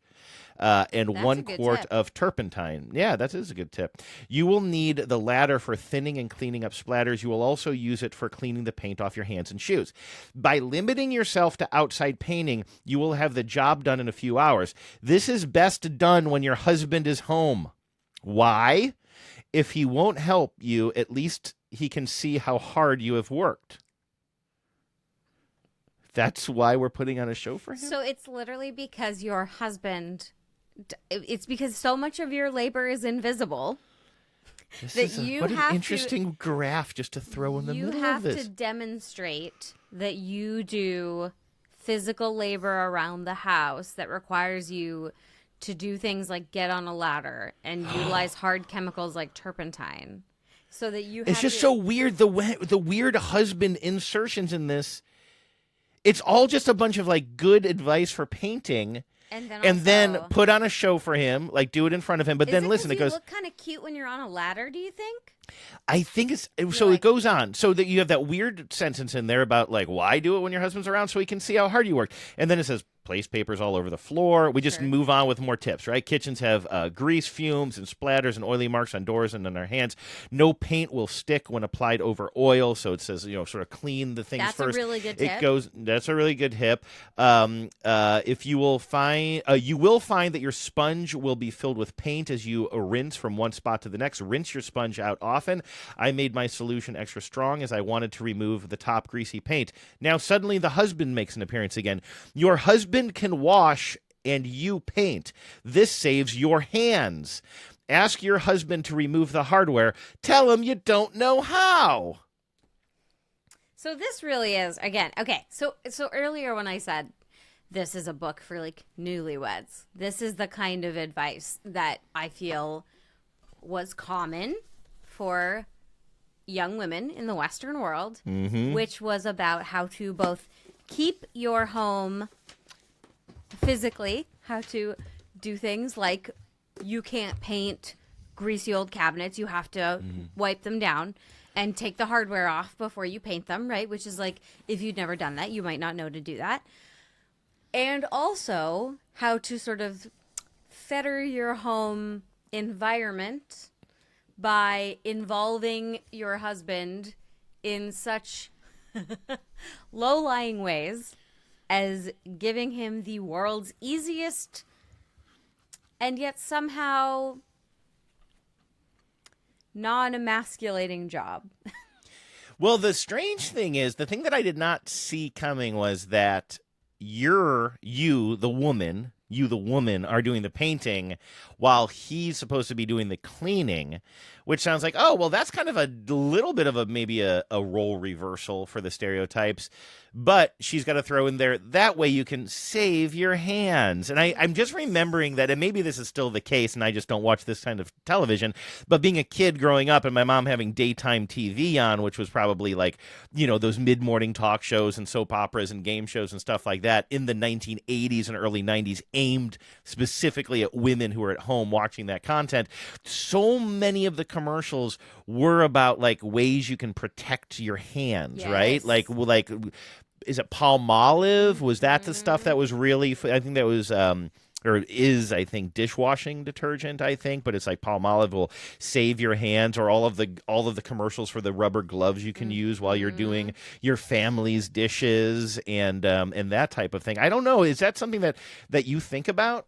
Speaker 3: and
Speaker 2: That's
Speaker 3: 1 quart of turpentine. Yeah, that is a good tip. You will need the latter for thinning and cleaning up splatters. You will also use it for cleaning the paint off your hands and shoes. By limiting yourself to outside painting, you will have the job done in a few hours. This is best done when your husband is home. Why? If he won't help you, at least he can see how hard you have worked. That's why we're putting on a show for him?
Speaker 2: So it's literally because your husband, it's because so much of your labor is invisible.
Speaker 3: What an interesting graph just to throw in the middle of this.
Speaker 2: You have to demonstrate that you do physical labor around the house that requires you to do things like get on a ladder and utilize hard chemicals like turpentine, so that you.
Speaker 3: It's just so weird the weird husband insertions in this. It's all just a bunch of like good advice for painting, and then put on a show for him, like do it in front of him. But then listen, it goes.
Speaker 2: You look kind of cute when you're on a ladder. Do you think?
Speaker 3: I think it's so. It goes on so that you have that weird sentence in there about like why do it when your husband's around so he can see how hard you work, and then it says. Place papers all over the floor. We just move on with more tips, right? Kitchens have grease fumes and splatters and oily marks on doors and on our hands. No paint will stick when applied over oil. So it says, sort of clean the things first.
Speaker 2: That's a really good tip.
Speaker 3: That's a really good tip. If you will find that your sponge will be filled with paint as you rinse from one spot to the next. Rinse your sponge out often. I made my solution extra strong as I wanted to remove the top greasy paint. Now suddenly the husband makes an appearance again. Your husband can wash and you paint. This saves your hands. Ask your husband to remove the hardware. Tell him you don't know how.
Speaker 2: So this really is, again, okay, so earlier when I said this is a book for like newlyweds, this is the kind of advice that I feel was common for young women in the Western world, which was about how to both keep your home physically, how to do things like you can't paint greasy old cabinets. You have to wipe them down and take the hardware off before you paint them, right? Which is like, if you'd never done that, you might not know to do that. And also how to sort of fetter your home environment by involving your husband in such low-lying ways as giving him the world's easiest and yet somehow non-emasculating job.
Speaker 3: Well, the strange thing is, the thing that I did not see coming was that you, the woman, are doing the painting while he's supposed to be doing the cleaning, which sounds like, oh, well, that's kind of a little bit of maybe a role reversal for the stereotypes. But she's got to throw in there, that way you can save your hands. And I'm just remembering that, and maybe this is still the case, and I just don't watch this kind of television, but being a kid growing up and my mom having daytime TV on, which was probably like, those mid-morning talk shows and soap operas and game shows and stuff like that in the 1980s and early 90s, aimed specifically at women who were at home watching that content. So many of the commercials were about like ways you can protect your hands,
Speaker 2: Yes.
Speaker 3: right? Like is it Palmolive? Was that the stuff that was really? I think that was, or is, I think, dishwashing detergent. I think, but it's like Palmolive will save your hands, or all of the commercials for the rubber gloves you can use while you're doing your family's dishes and that type of thing. I don't know. Is that something that you think about?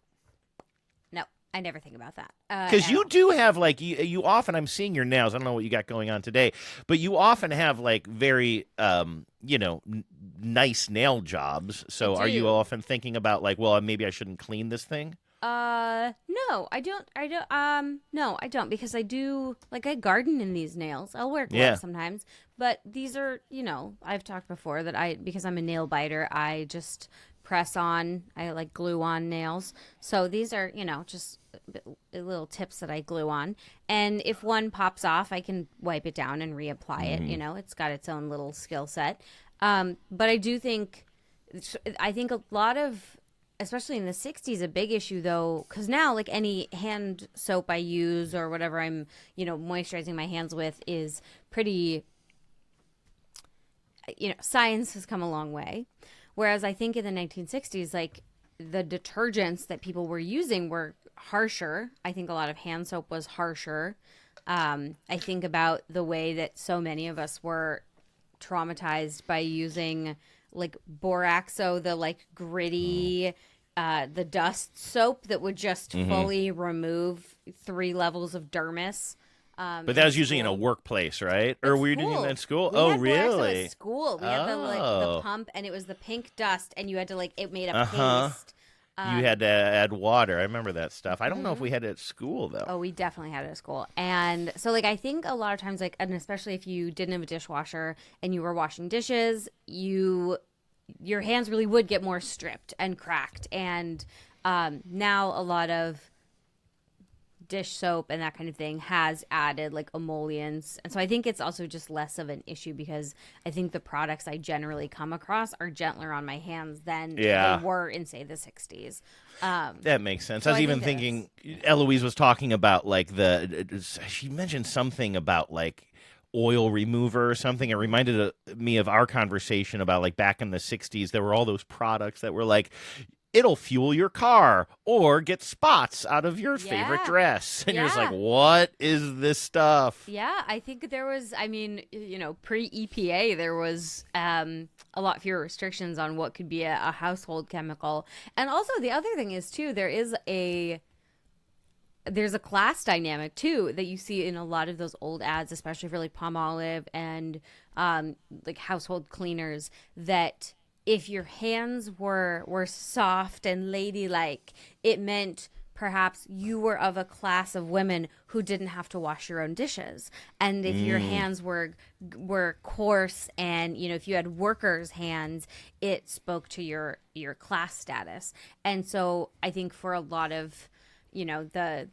Speaker 2: No, I never think about that.
Speaker 3: Because you do have like you often, I'm seeing your nails. I don't know what you got going on today, but you often have like very nice nail jobs. So are you often thinking about like, well, maybe I shouldn't clean this thing?
Speaker 2: No, I don't. No, I don't, because I do, like, I garden in these nails. I'll wear gloves sometimes, but these are, I've talked before that because I'm a nail biter, I just press on, I like glue on nails. So these are, just little tips that I glue on. And if one pops off, I can wipe it down and reapply it. It's got its own little skill set. But I think a lot of, especially in the 60s, a big issue, though, because now, like, any hand soap I use or whatever I'm, moisturizing my hands with is pretty, science has come a long way. Whereas I think in the 1960s, like, the detergents that people were using were harsher. I think a lot of hand soap was harsher. I think about the way that so many of us were traumatized by using like Boraxo, the like gritty, the dust soap that would just fully remove 3 levels of dermis.
Speaker 3: But that was usually in a workplace, right? Or were you doing that at school?
Speaker 2: We had Boraxo at school. We had the pump, and it was the pink dust, and you had to it made a paste.
Speaker 3: You had to add water. I remember that stuff. I don't know if we had it at school, though.
Speaker 2: Oh, we definitely had it at school. And so, I think a lot of times, and especially if you didn't have a dishwasher and you were washing dishes, your hands really would get more stripped and cracked. And now a lot of dish soap and that kind of thing has added like emollients, and so I think it's also just less of an issue because I think the products I generally come across are gentler on my hands than they were in, say, the 60s.
Speaker 3: That makes sense. I was even thinking Heloise was talking about like she mentioned something about like oil remover or something. It reminded me of our conversation about like back in the 60s there were all those products that were like, it'll fuel your car or get spots out of your favorite dress. And you're just like, what is this stuff?
Speaker 2: Yeah, I think there was, pre-EPA, there was a lot fewer restrictions on what could be a household chemical. And also the other thing is, too, there's a class dynamic, too, that you see in a lot of those old ads, especially for like Palmolive and like household cleaners, that if your hands were soft and ladylike, it meant perhaps you were of a class of women who didn't have to wash your own dishes. And if your hands were coarse and, if you had workers' hands, it spoke to your class status. And so I think for a lot of, the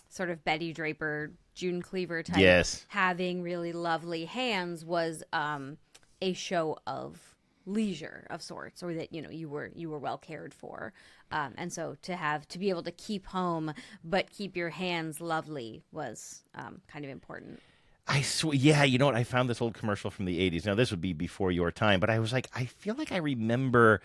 Speaker 2: sort of Betty Draper, June Cleaver type, having really lovely hands was a show of leisure of sorts, or that you were well cared for, and so to be able to keep home but keep your hands lovely was kind of important.
Speaker 3: I swear, yeah. You know what? I found this old commercial from the 80s. Now this would be before your time, but I was like, I feel like I remember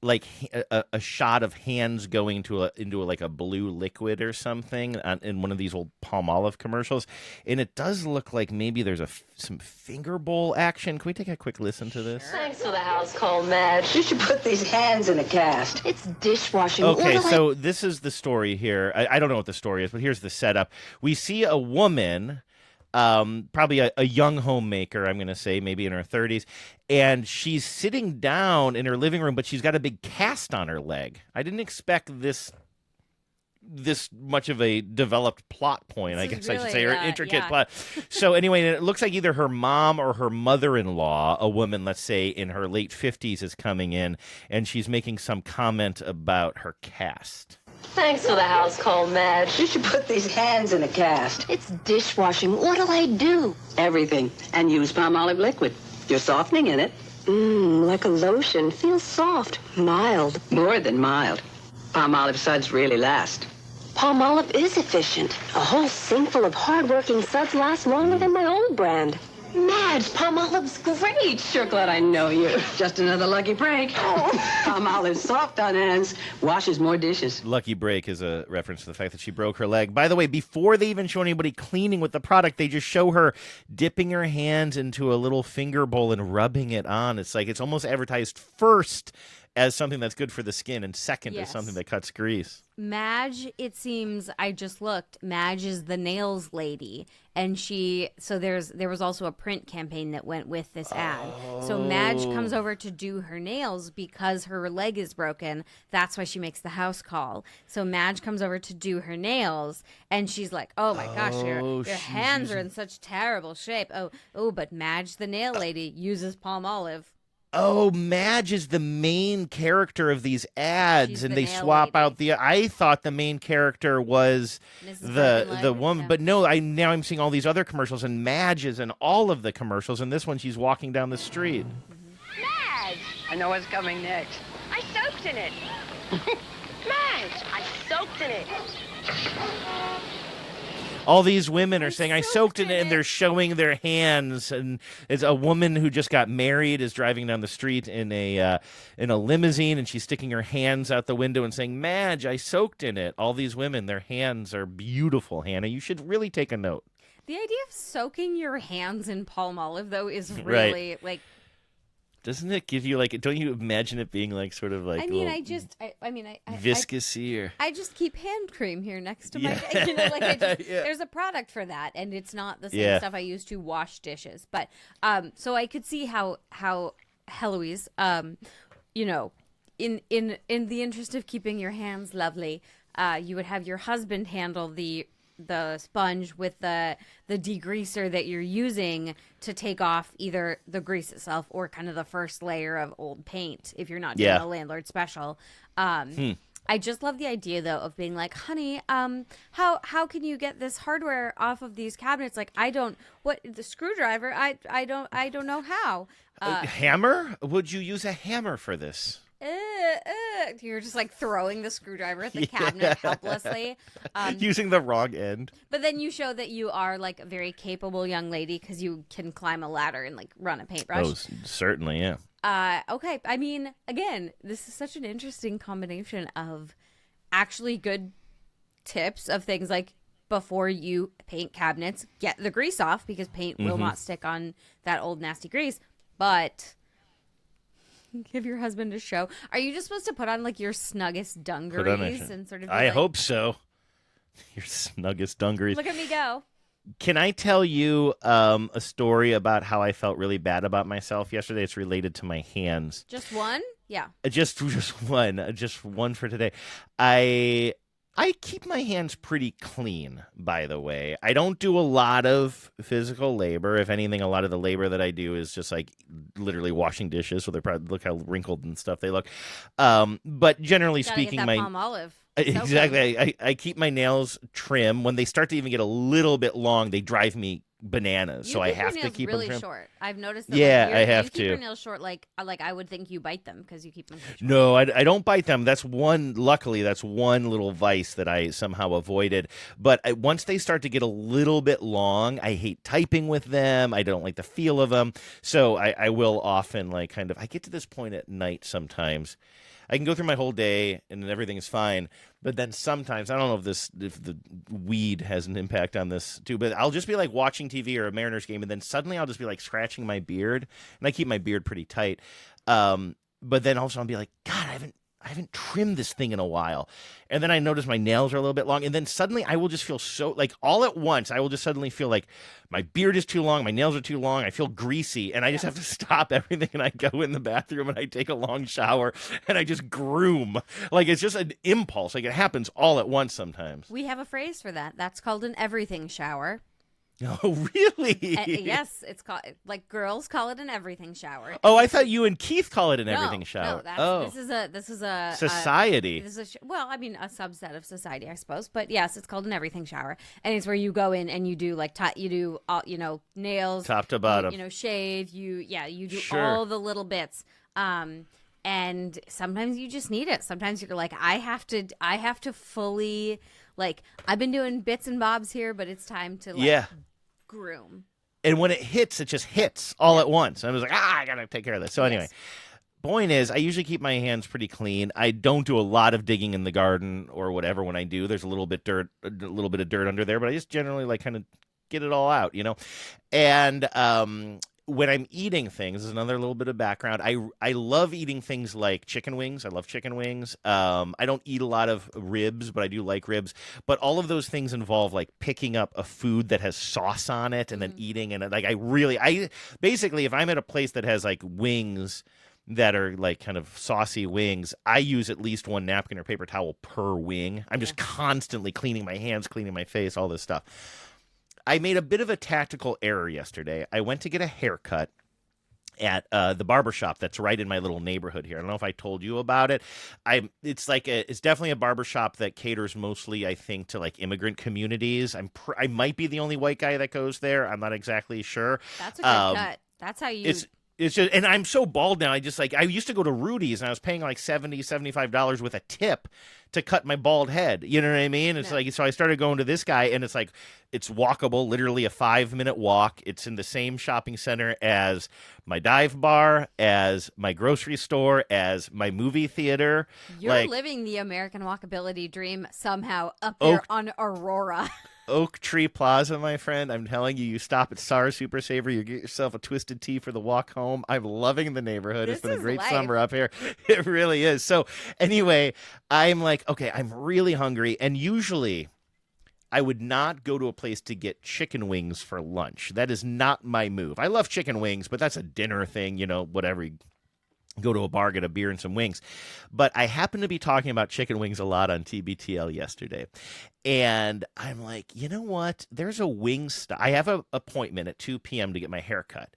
Speaker 3: like a shot of hands going into like a blue liquid or something in one of these old Palmolive commercials, and it does look like maybe there's some finger bowl action. Can we take a quick listen to this?
Speaker 4: Thanks for the house call, Madge.
Speaker 5: You should put these hands in a cast.
Speaker 4: It's dishwashing.
Speaker 3: Okay, so this is the story here. I don't know what the story is, but here's the setup. We see a woman, probably a young homemaker, I'm going to say, maybe in her 30s, and she's sitting down in her living room, but she's got a big cast on her leg. I didn't expect this much of a developed plot point, I guess I should say, or intricate plot. So anyway, it looks like either her mom or her mother-in-law, a woman, let's say, in her late 50s, is coming in, and she's making some comment about her cast.
Speaker 4: Thanks for the house call, Madge.
Speaker 5: You should put these hands in a cast.
Speaker 4: It's dishwashing. What'll I do?
Speaker 5: Everything. And use Palmolive liquid. You're softening in it.
Speaker 4: Like a lotion. Feels soft. Mild.
Speaker 5: More than mild. Palmolive suds really last.
Speaker 4: Palmolive is efficient. A whole sink full of hard-working suds lasts longer than my old brand. Madge, Palmolive's great.
Speaker 5: Sure glad I know you. Just another lucky break. Palmolive's soft on hands, washes more dishes.
Speaker 3: Lucky break is a reference to the fact that she broke her leg. By the way, before they even show anybody cleaning with the product, they just show her dipping her hands into a little finger bowl and rubbing it on. It's like it's almost advertised first as something that's good for the skin, and second as something that cuts grease.
Speaker 2: Madge, it seems, I just looked, Madge is the nails lady, and there was also a print campaign that went with this ad. So Madge comes over to do her nails because her leg is broken. That's why she makes the house call. So Madge comes over to do her nails, and she's like, oh my gosh, your hands are in such terrible shape. But Madge, the nail lady, uses Palmolive.
Speaker 3: Oh, Madge is the main character of these ads,
Speaker 2: She's
Speaker 3: and
Speaker 2: the
Speaker 3: they
Speaker 2: nail
Speaker 3: swap
Speaker 2: lady.
Speaker 3: out the. I thought the main character was the woman, but no. Now I'm seeing all these other commercials, and Madge is in all of the commercials. And this one, she's walking down the street.
Speaker 4: Madge!
Speaker 5: I know what's coming next.
Speaker 4: I soaked in it. Madge, I soaked in it.
Speaker 3: All these women are saying, I soaked in it, and they're showing their hands. And it's a woman who just got married is driving down the street in a limousine, and she's sticking her hands out the window and saying, Madge, I soaked in it. All these women, their hands are beautiful, Hannah. You should really take a note.
Speaker 2: The idea of soaking your hands in Palmolive, though, is really,
Speaker 3: Doesn't it give you, don't you imagine it being sort of like viscousy?
Speaker 2: I just keep hand cream here next to my, there's a product for that, and it's not the same stuff I use to wash dishes. But, so I could see how Heloise, in the interest of keeping your hands lovely, you would have your husband handle the sponge with the degreaser that you're using to take off either the grease itself or kind of the first layer of old paint if you're not doing a landlord special. I just love the idea though of being like, honey, how can you get this hardware off of these cabinets? Like, the screwdriver? I don't know how.
Speaker 3: Hammer? Would you use a hammer for this?
Speaker 2: You're just throwing the screwdriver at the cabinet helplessly.
Speaker 3: Using the wrong end.
Speaker 2: But then you show that you are a very capable young lady because you can climb a ladder and run a paintbrush.
Speaker 3: Oh, certainly, yeah.
Speaker 2: Okay. I mean, again, this is such an interesting combination of actually good tips of things like before you paint cabinets, get the grease off because paint will not stick on that old nasty grease, but give your husband a show. Are you just supposed to put on your snuggest dungarees and sort of?
Speaker 3: I hope so. Your snuggest dungarees.
Speaker 2: Look at me go.
Speaker 3: Can I tell you a story about how I felt really bad about myself yesterday? It's related to my hands.
Speaker 2: Just one? Yeah.
Speaker 3: Just one for today. I keep my hands pretty clean, by the way. I don't do a lot of physical labor. If anything, a lot of the labor that I do is just literally washing dishes, so they probably look how wrinkled and stuff they look. But generally speaking,
Speaker 2: get that Palmolive.
Speaker 3: Exactly. I keep my nails trim. When they start to even get a little bit long, they drive me bananas. So I have to keep
Speaker 2: really
Speaker 3: them trim.
Speaker 2: Short. I've noticed that.
Speaker 3: Yeah, I have to.
Speaker 2: You keep your nails short, like I would think you bite them because you keep them short.
Speaker 3: No, I don't bite them. Luckily, that's one little vice that I somehow avoided. But once they start to get a little bit long, I hate typing with them. I don't like the feel of them. So I will often I get to this point at night sometimes. I can go through my whole day and everything is fine. But then sometimes, I don't know if the weed has an impact on this too, but I'll just be like watching TV or a Mariners game, and then suddenly I'll just be like scratching my beard, and I keep my beard pretty tight. But then also I'll be like, God, I haven't trimmed this thing in a while. And then I notice my nails are a little bit long. And then suddenly I will just feel so, like, all at once, I will just suddenly feel like my beard is too long, my nails are too long, I feel greasy, and I just have to stop everything, and I go in the bathroom and I take a long shower and I just groom. Like, it's just an impulse. Like, it happens all at once sometimes.
Speaker 2: We have a phrase for that. That's called an everything shower.
Speaker 3: Oh, really?
Speaker 2: Yes, it's called, like, girls call it an everything shower.
Speaker 3: Oh, I thought you and Keith call it an everything shower.
Speaker 2: No, this is a
Speaker 3: society.
Speaker 2: This is well, I mean, a subset of society, I suppose. But yes, it's called an everything shower, and it's where you go in and you do like you do all, nails,
Speaker 3: top to bottom,
Speaker 2: shave. You do
Speaker 3: Sure.
Speaker 2: all the little bits. And sometimes you just need it. Sometimes you're like, I have to fully, like, I've been doing bits and bobs here, but it's time to groom.
Speaker 3: And when it just hits all at once. I was like, I gotta take care of this. So anyway, point is, I usually keep my hands pretty clean. I don't do a lot of digging in the garden or whatever. When I do, there's a little bit of dirt under there, but I just generally like kind of get it all out, And when I'm eating things, this is another little bit of background. I love eating things like chicken wings. I love chicken wings. I don't eat a lot of ribs, but I do like ribs. But all of those things involve like picking up a food that has sauce on it and then eating. And like I basically, if I'm at a place that has like wings that are like kind of saucy wings, I use at least one napkin or paper towel per wing. I'm just constantly cleaning my hands, cleaning my face, all this stuff. I made a bit of a tactical error yesterday. I went to get a haircut at the barbershop that's right in my little neighborhood here. I don't know if I told you about it. It's definitely a barbershop that caters mostly, I think, to like immigrant communities. I might be the only white guy that goes there. I'm not exactly sure.
Speaker 2: That's a good cut. That's how you.
Speaker 3: It's just, and I'm so bald now. I used to go to Rudy's and I was paying like $70, $75 with a tip to cut my bald head. You know what I mean? It's like, so I started going to this guy, and it's like, it's walkable, literally a 5-minute walk. It's in the same shopping center as my dive bar, as my grocery store, as my movie theater.
Speaker 2: You're living the American walkability dream somehow up there on Aurora.
Speaker 3: Oak Tree Plaza, my friend. I'm telling you, you stop at Star Super Saver, you get yourself a twisted tea for the walk home. I'm loving the neighborhood. It's been a great summer up here. It really is. So anyway, I'm like, okay, I'm really hungry. And usually I would not go to a place to get chicken wings for lunch. That is not my move. I love chicken wings, but that's a dinner thing, whatever. Go to a bar, get a beer and some wings. But I happened to be talking about chicken wings a lot on TBTL yesterday. And I'm like, you know what? There's a wing stop. I have an appointment at 2 p.m. to get my hair cut.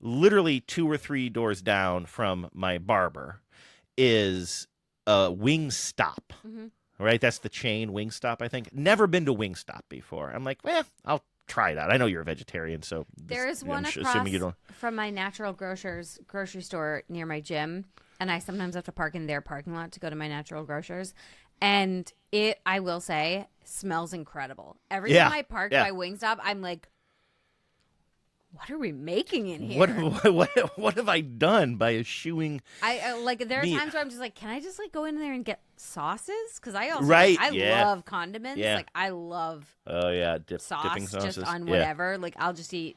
Speaker 3: Literally 2 or 3 doors down from my barber is a wing stop. Mm-hmm. Right? That's the chain, Wingstop, I think. Never been to Wingstop before. I'm like, I'll try it out. I know you're a vegetarian, so
Speaker 2: there is one across from my Natural Grocers grocery store near my gym, and I sometimes have to park in their parking lot to go to my Natural Grocers, and it, I will say, smells incredible. Every time I park by Wingstop, I'm like, what are we making in here?
Speaker 3: What have I done by eschewing?
Speaker 2: I like. There are times where I'm just like, can I just like go in there and get sauces? Because I also love condiments. Yeah. Like I love dipping sauces just on whatever. Like I'll just eat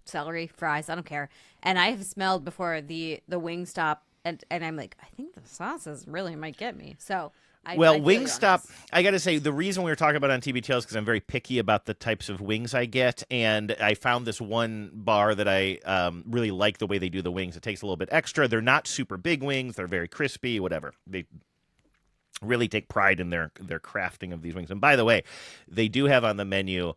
Speaker 2: celery, fries. I don't care. And I have smelled before the Wingstop, and I'm like, I think the sauces really might get me. So.
Speaker 3: Wingstop, I got to say, the reason we were talking about it on TBTL is because I'm very picky about the types of wings I get, and I found this one bar that I really like the way they do the wings. It takes a little bit extra. They're not super big wings. They're very crispy, whatever. They really take pride in their crafting of these wings. And by the way, they do have on the menu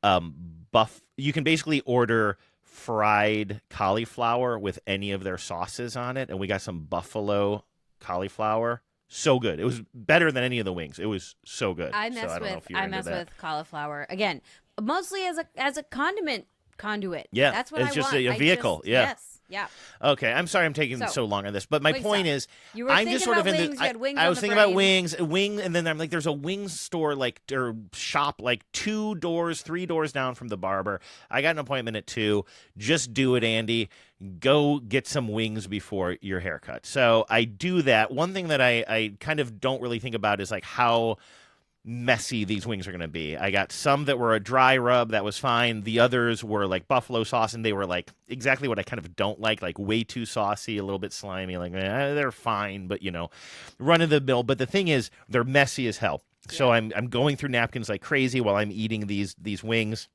Speaker 3: you can basically order fried cauliflower with any of their sauces on it, and we got some buffalo cauliflower. So good. It was better than any of the wings. It was so good.
Speaker 2: I mess with cauliflower again, mostly as a condiment conduit.
Speaker 3: Yeah,
Speaker 2: that's what
Speaker 3: it's
Speaker 2: I
Speaker 3: just
Speaker 2: want.
Speaker 3: a vehicle. Yes.
Speaker 2: Yeah.
Speaker 3: Okay, I'm sorry I'm taking so long on this, but my point is,
Speaker 2: you were
Speaker 3: I'm
Speaker 2: thinking
Speaker 3: just sort of
Speaker 2: about
Speaker 3: in
Speaker 2: wings,
Speaker 3: the.
Speaker 2: you had wings
Speaker 3: I
Speaker 2: on
Speaker 3: was
Speaker 2: the
Speaker 3: thinking about
Speaker 2: brain.
Speaker 3: wing, and then I'm like, there's a wings store or shop 3 doors down from the barber. I got an appointment at 2. Just do it, Andy. Go get some wings before your haircut. So I do that. One thing that I kind of don't really think about is how messy these wings are going to be. I got some that were a dry rub. That was fine. The others were buffalo sauce, and they were exactly what I kind of don't like way too saucy, a little bit slimy. They're fine, but run of the mill. But the thing is, they're messy as hell. Yeah. So I'm going through napkins like crazy while I'm eating these wings.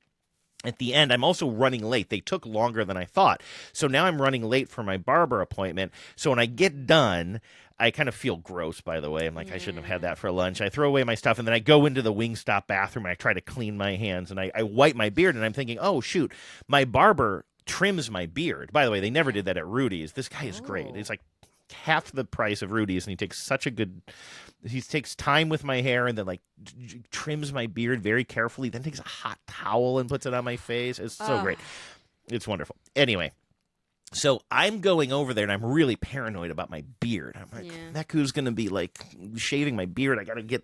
Speaker 3: At the end, I'm also running late. They took longer than I thought. So now I'm running late for my barber appointment. So when I get done, I kind of feel gross, by the way. I'm like, I shouldn't have had that for lunch. I throw away my stuff, and then I go into the Wingstop bathroom, and I try to clean my hands, and I wipe my beard, and I'm thinking, oh, shoot, my barber trims my beard. By the way, they never did that at Rudy's. This guy is great. It's half the price of Rudy's, and he takes he takes time with my hair, and then trims my beard very carefully, then takes a hot towel and puts it on my face. It's so great. It's wonderful. Anyway, so I'm going over there, and I'm really paranoid about my beard. I'm like, that who's going to be shaving my beard. I gotta get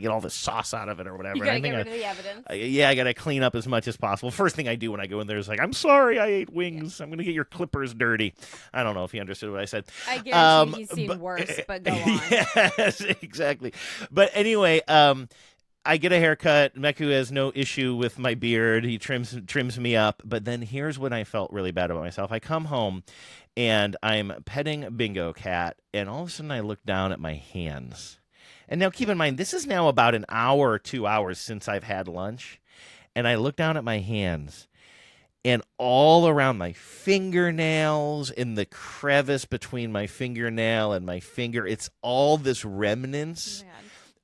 Speaker 3: all the sauce out of it or whatever.
Speaker 2: You gotta get rid of the evidence.
Speaker 3: I gotta clean up as much as possible. First thing I do when I go in there is I'm sorry, I ate wings. Yeah. I'm gonna get your clippers dirty. I don't know if you understood what I said.
Speaker 2: I guarantee he's seen worse, but go on.
Speaker 3: Yes, exactly. But anyway, I get a haircut. Meku has no issue with my beard. He trims me up. But then here's when I felt really bad about myself. I come home, and I'm petting Bingo Cat, and all of a sudden I look down at my hands. And now keep in mind, this is now about an hour or 2 hours since I've had lunch. And I look down at my hands, and all around my fingernails, in the crevice between my fingernail and my finger, it's all this remnants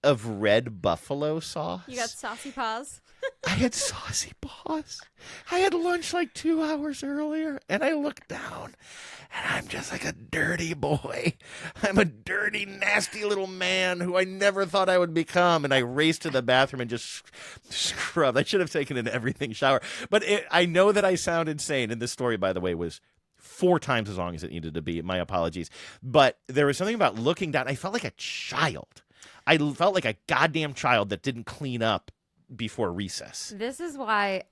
Speaker 3: of red buffalo sauce.
Speaker 2: You got saucy paws?
Speaker 3: I had saucy paws. I had lunch 2 hours earlier, and I look down, and I'm just a dirty boy. I'm a dirty, nasty little man who I never thought I would become, and I raced to the bathroom and just scrubbed. I should have taken an everything shower. But I know that I sound insane, and this story, by the way, was 4 times as long as it needed to be. My apologies. But there was something about looking down. I felt like a child. I felt like a goddamn child that didn't clean up before recess.
Speaker 2: This is why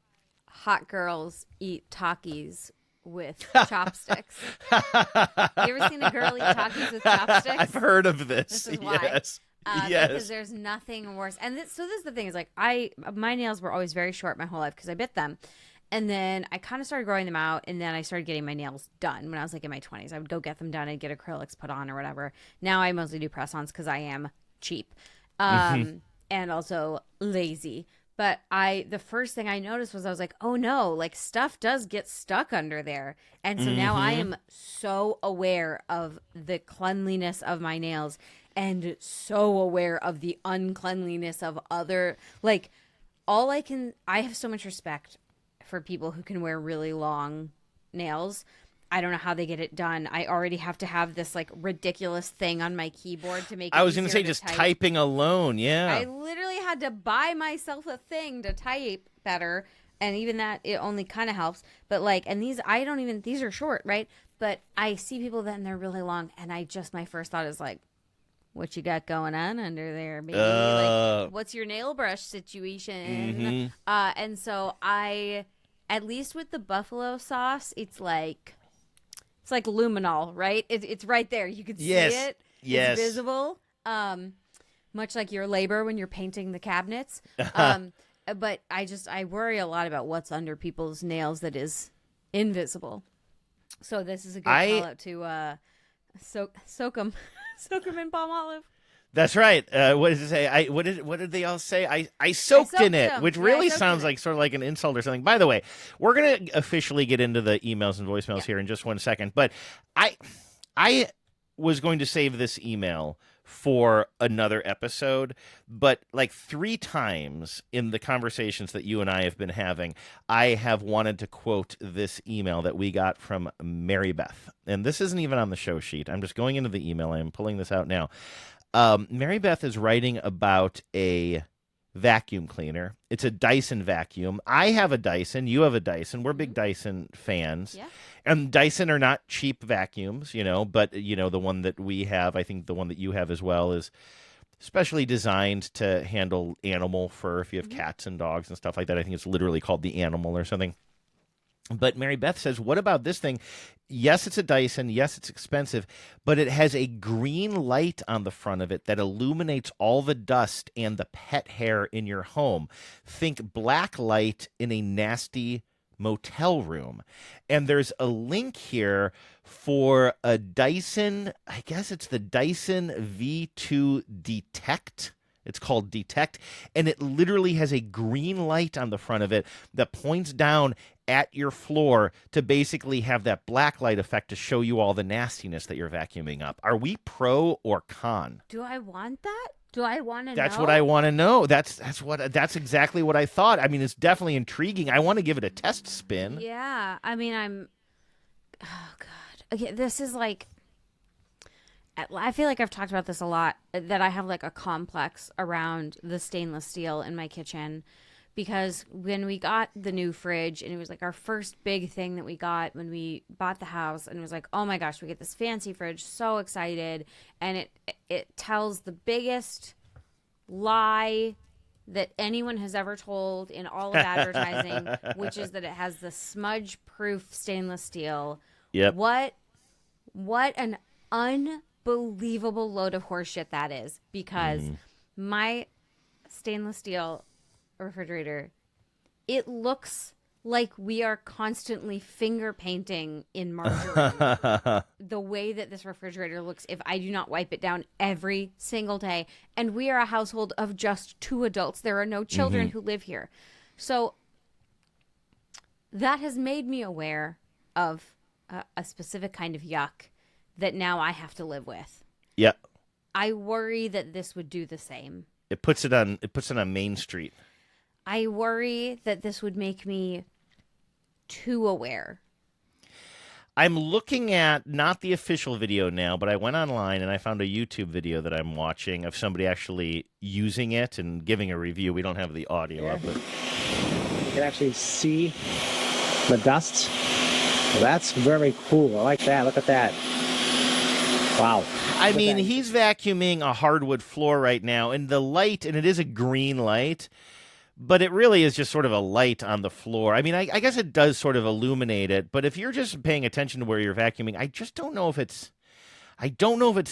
Speaker 2: hot girls eat Takis with chopsticks. You ever seen a girl eat Takis with chopsticks?
Speaker 3: I've heard of this.
Speaker 2: This is why.
Speaker 3: Yes.
Speaker 2: Because there's nothing worse. And so this is the thing is my nails were always very short my whole life because I bit them. And then I kind of started growing them out, and then I started getting my nails done when I was in my 20s. I would go get them done and get acrylics put on or whatever. Now I mostly do press-ons because I am cheap and also lazy. But the first thing I noticed was I was like, oh no, stuff does get stuck under there. And so now I am so aware of the cleanliness of my nails and so aware of the uncleanliness of other, I have so much respect for people who can wear really long nails. I don't know how they get it done. I already have to have this ridiculous thing on my keyboard to make it
Speaker 3: I was going to say just
Speaker 2: type.
Speaker 3: Typing alone, yeah.
Speaker 2: I literally had to buy myself a thing to type better, and even that it only kind of helps. But and these these are short, right? But I see people that and they're really long, and my first thought is what you got going on under there, baby? What's your nail brush situation? And so at least with the buffalo sauce, it's like luminol, right? It's right there. You can see it.
Speaker 3: Yes.
Speaker 2: It's visible. Much like your labor when you're painting the cabinets. But I worry a lot about what's under people's nails that is invisible. So this is a good call out to soak them in palm olive.
Speaker 3: That's right. What does it say? What did they all say? I soaked in it, which really sounds sort of like an insult or something. By the way, we're gonna officially get into the emails and voicemails here in just 1 second. But I was going to save this email for another episode, but 3 times in the conversations that you and I have been having, I have wanted to quote this email that we got from Mary Beth. And this isn't even on the show sheet. I'm just going into the email. I'm pulling this out now. Mary Beth is writing about a vacuum cleaner. It's a Dyson vacuum. I have a Dyson. You have a Dyson. We're big Dyson fans.
Speaker 2: Yeah.
Speaker 3: And Dyson are not cheap vacuums, but the one that we have, I think the one that you have as well, is specially designed to handle animal fur if you have cats and dogs and stuff like that. I think it's literally called the Animal or something. But Mary Beth says, what about this thing? Yes, it's a Dyson. Yes, it's expensive, but it has a green light on the front of it that illuminates all the dust and the pet hair in your home. Think black light in a nasty motel room. And there's a link here for a Dyson, I guess it's the Dyson V2 Detect. It's called Detect, and it literally has a green light on the front of it that points down at your floor to basically have that black light effect to show you all the nastiness that you're vacuuming up. Are we pro or con?
Speaker 2: Do I want that? Do I want to know?
Speaker 3: That's what I want to know. That's exactly what I thought. I mean, it's definitely intriguing. I want to give it a test spin.
Speaker 2: Yeah. I mean, oh God. Okay, this is like, I feel like I've talked about this a lot, that I have like a complex around the stainless steel in my kitchen, because when we got the new fridge, and it was like our first big thing that we got when we bought the house, and it was like, oh my gosh, we get this fancy fridge, so excited, and it tells the biggest lie that anyone has ever told in all of advertising, which is that it has the smudge-proof stainless steel.
Speaker 3: Yep.
Speaker 2: What an unbelievable load of horseshit that is, because my stainless steel refrigerator, it looks like we are constantly finger painting in margarine. The way that this refrigerator looks, if I do not wipe it down every single day. And we are a household of just 2 adults. There are no children who live here. So that has made me aware of a specific kind of yuck that now I have to live with.
Speaker 3: Yep.
Speaker 2: I worry that this would do the same.
Speaker 3: It puts it on Main Street.
Speaker 2: I worry that this would make me too aware.
Speaker 3: I'm looking at not the official video now, but I went online and I found a YouTube video that I'm watching of somebody actually using it and giving a review. We don't have the audio up, but
Speaker 6: you can actually see the dust. Well, that's very cool. I like that. Look at that. Wow.
Speaker 3: I mean, he's vacuuming a hardwood floor right now, and the light, and it is a green light, but it really is just sort of a light on the floor. I mean, I guess it does sort of illuminate it, but if you're just paying attention to where you're vacuuming, I just don't know if it's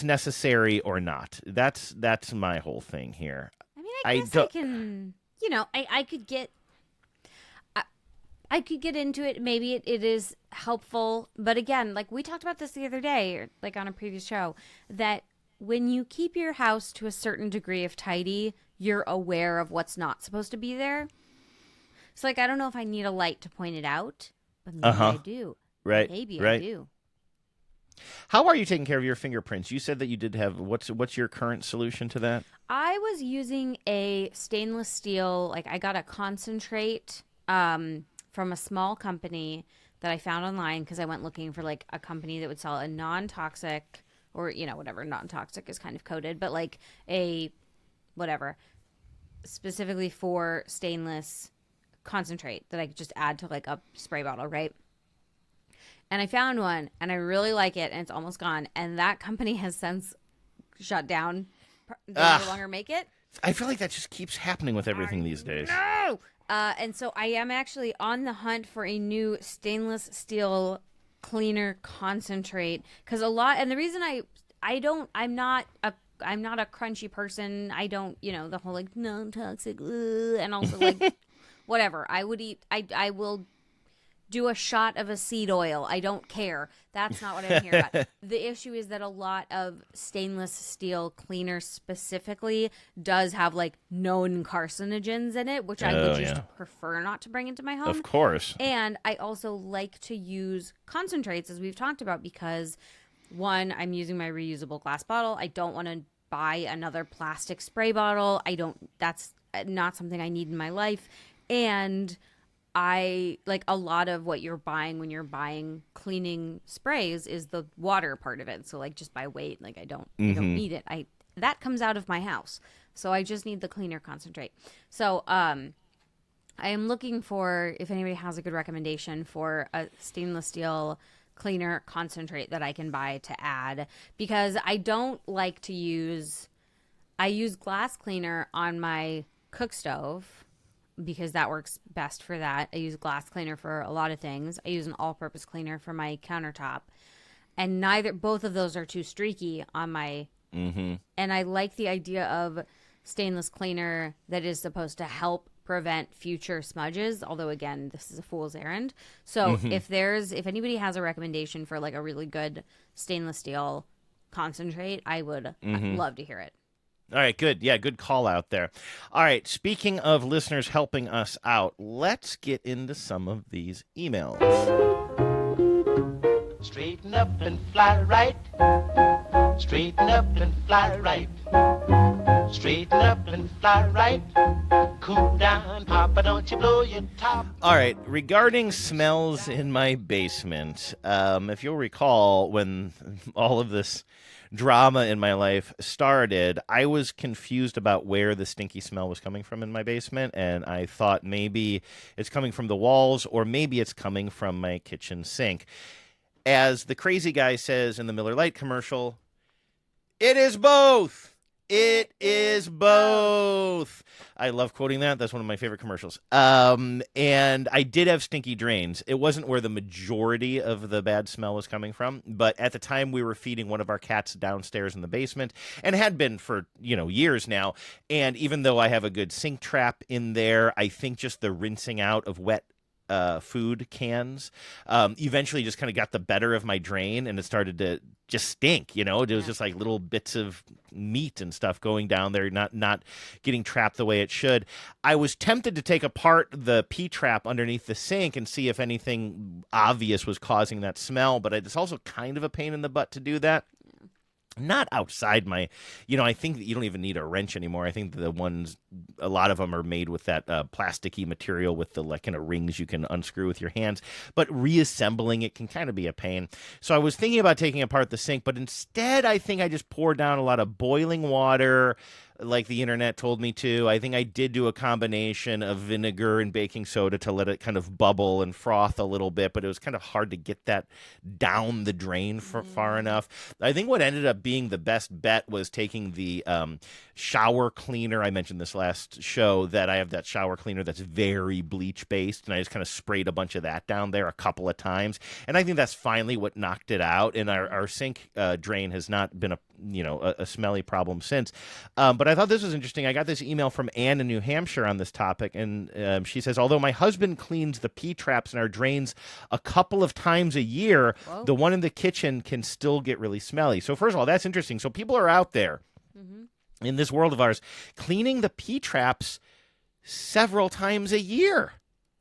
Speaker 3: necessary or not. That's my whole thing here.
Speaker 2: I mean, I guess I can, I could get into it. Maybe it is helpful. But again, like we talked about this the other day, or like on a previous show, that when you keep your house to a certain degree of tidy, you're aware of what's not supposed to be there. So like, I don't know if I need a light to point it out, but maybe I do.
Speaker 3: Right.
Speaker 2: Maybe
Speaker 3: right.
Speaker 2: I do.
Speaker 3: How are you taking care of your fingerprints? You said that you did have, what's your current solution to that?
Speaker 2: I was using a stainless steel, like I got a concentrate, from a small company that I found online because I went looking for like a company that would sell a non-toxic, or whatever, non-toxic is kind of coded, but like a whatever specifically for stainless concentrate that I could just add to like a spray bottle, right? And I found one and I really like it, and it's almost gone, and that company has since shut down. They no longer make it.
Speaker 3: I feel like that just keeps happening with everything these days.
Speaker 2: No! And so I am actually on the hunt for a new stainless steel cleaner concentrate, because and the reason I'm not a crunchy person. I don't, the whole like non-toxic, and also like whatever. I will do a shot of a seed oil. I don't care. That's not what I'm here about. The issue is that a lot of stainless steel cleaner specifically does have like known carcinogens in it, which I would just prefer not to bring into my home.
Speaker 3: Of course.
Speaker 2: And I also like to use concentrates, as we've talked about, because one, I'm using my reusable glass bottle. I don't want to buy another plastic spray bottle. That's not something I need in my life. And I like a lot of what you're buying when you're buying cleaning sprays is the water part of it. So like just by weight, like I don't need it. That comes out of my house. So I just need the cleaner concentrate. So I am looking for, if anybody has a good recommendation for a stainless steel cleaner concentrate that I can buy to add, because I don't like to use, I use glass cleaner on my cook stove because that works best for that. I use glass cleaner for a lot of things. I use an all-purpose cleaner for my countertop. And both of those are too streaky on my, and I like the idea of stainless cleaner that is supposed to help prevent future smudges. Although again, this is a fool's errand. So if anybody has a recommendation for like a really good stainless steel concentrate, I would love to hear it.
Speaker 3: All right, good. Yeah, good call out there. All right, speaking of listeners helping us out, let's get into some of these emails.
Speaker 7: Straighten up and fly right. Straighten up and fly right. Straighten up and fly right. Cool down, Papa, don't you blow your top.
Speaker 3: All right, regarding smells in my basement, if you'll recall, when all of this drama in my life started, I was confused about where the stinky smell was coming from in my basement, and I thought maybe it's coming from the walls or maybe it's coming from my kitchen sink. As the crazy guy says in the Miller Lite commercial, it is both. It is both. I love quoting that. That's one of my favorite commercials. And I did have stinky drains. It wasn't where the majority of the bad smell was coming from, but at the time we were feeding one of our cats downstairs in the basement, and had been for, years now. And even though I have a good sink trap in there, I think just the rinsing out of wet food cans eventually just kind of got the better of my drain, and it started to just stink. It was just like little bits of meat and stuff going down there, not getting trapped the way it should. I was tempted to take apart the P-trap underneath the sink and see if anything obvious was causing that smell, but it's also kind of a pain in the butt to do that. Not outside my, I think that you don't even need a wrench anymore. I think the ones, a lot of them are made with that plasticky material with the kind of rings you can unscrew with your hands. But reassembling it can kind of be a pain. So I was thinking about taking apart the sink, but instead I think I just poured down a lot of boiling water, like the internet told me to. I think I did do a combination of vinegar and baking soda to let it kind of bubble and froth a little bit, but it was kind of hard to get that down the drain for far enough. I think what ended up being the best bet was taking the shower cleaner. I mentioned this last show that I have that shower cleaner that's very bleach based, and I just kind of sprayed a bunch of that down there a couple of times, and I think that's finally what knocked it out. And our sink drain has not been a smelly problem since. But I thought this was interesting. I got this email from Anne in New Hampshire on this topic, and she says, although my husband cleans the P-traps in our drains a couple of times a year, the one in the kitchen can still get really smelly. So first of all, that's interesting. So people are out there in this world of ours cleaning the P-traps several times a year.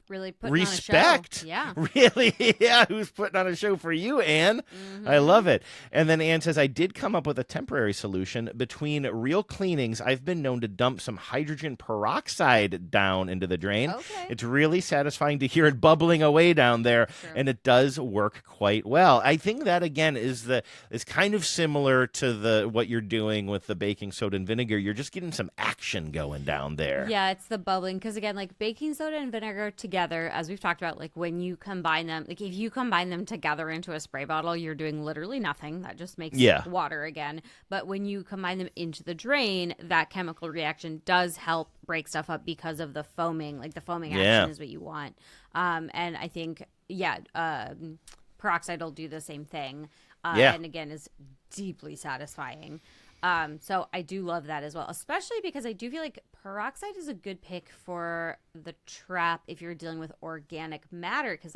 Speaker 2: Really putting
Speaker 3: Respect.
Speaker 2: on a show. Yeah.
Speaker 3: Really? Yeah. Who's putting on a show for you, Anne? I love it. And then Anne says, I did come up with a temporary solution. Between real cleanings, I've been known to dump some hydrogen peroxide down into the drain.
Speaker 2: Okay.
Speaker 3: It's really satisfying to hear it bubbling away down there, and it does work quite well. I think that, again, is kind of similar to what you're doing with the baking soda and vinegar. You're just getting some action going down there.
Speaker 2: Yeah, it's the bubbling. Because, again, like baking soda and vinegar together, as we've talked about, like when you combine them, like if you combine them together into a spray bottle, you're doing literally nothing. That just makes water again. But when you combine them into the drain, that chemical reaction does help break stuff up because of the foaming. Like the foaming action is what you want. And I think, peroxide will do the same thing. And again, is deeply satisfying. So I do love that as well, especially because I do feel like peroxide is a good pick for the trap if you're dealing with organic matter, because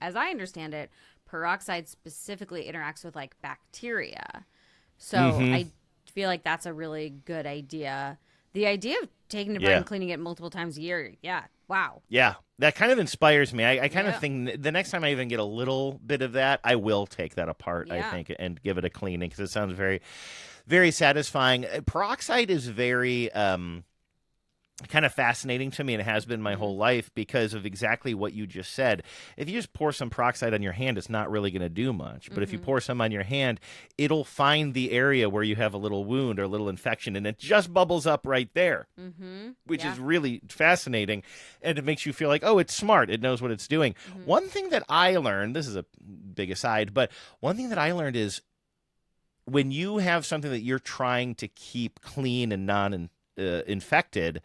Speaker 2: as I understand it, peroxide specifically interacts with like bacteria. So I feel like that's a really good idea. The idea of taking it apart and cleaning it multiple times a year, wow. Yeah,
Speaker 3: that kind of inspires me. I kind of think the next time I even get a little bit of that, I will take that apart, I think, and give it a cleaning, because it sounds very, very satisfying. Peroxide is very kind of fascinating to me, and it has been my whole life because of exactly what you just said. If you just pour some peroxide on your hand, it's not really going to do much. But if you pour some on your hand, it'll find the area where you have a little wound or a little infection, and it just bubbles up right there, which is really fascinating. And it makes you feel like, oh, it's smart. It knows what it's doing. One thing that I learned, this is a big aside, but one thing that I learned is when you have something that you're trying to keep clean and non-infected,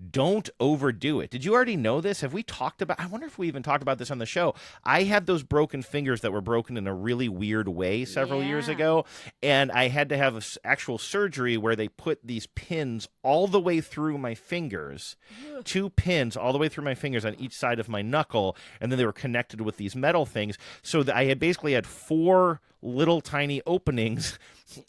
Speaker 3: don't overdo it. Did you already know this? Have we talked about, I wonder if we even talked about this on the show. I had those broken fingers that were broken in a really weird way several years ago, and I had to have actual surgery where they put these pins all the way through my fingers, 2 pins all the way through my fingers on each side of my knuckle, and then they were connected with these metal things, so that I had basically had 4 little tiny openings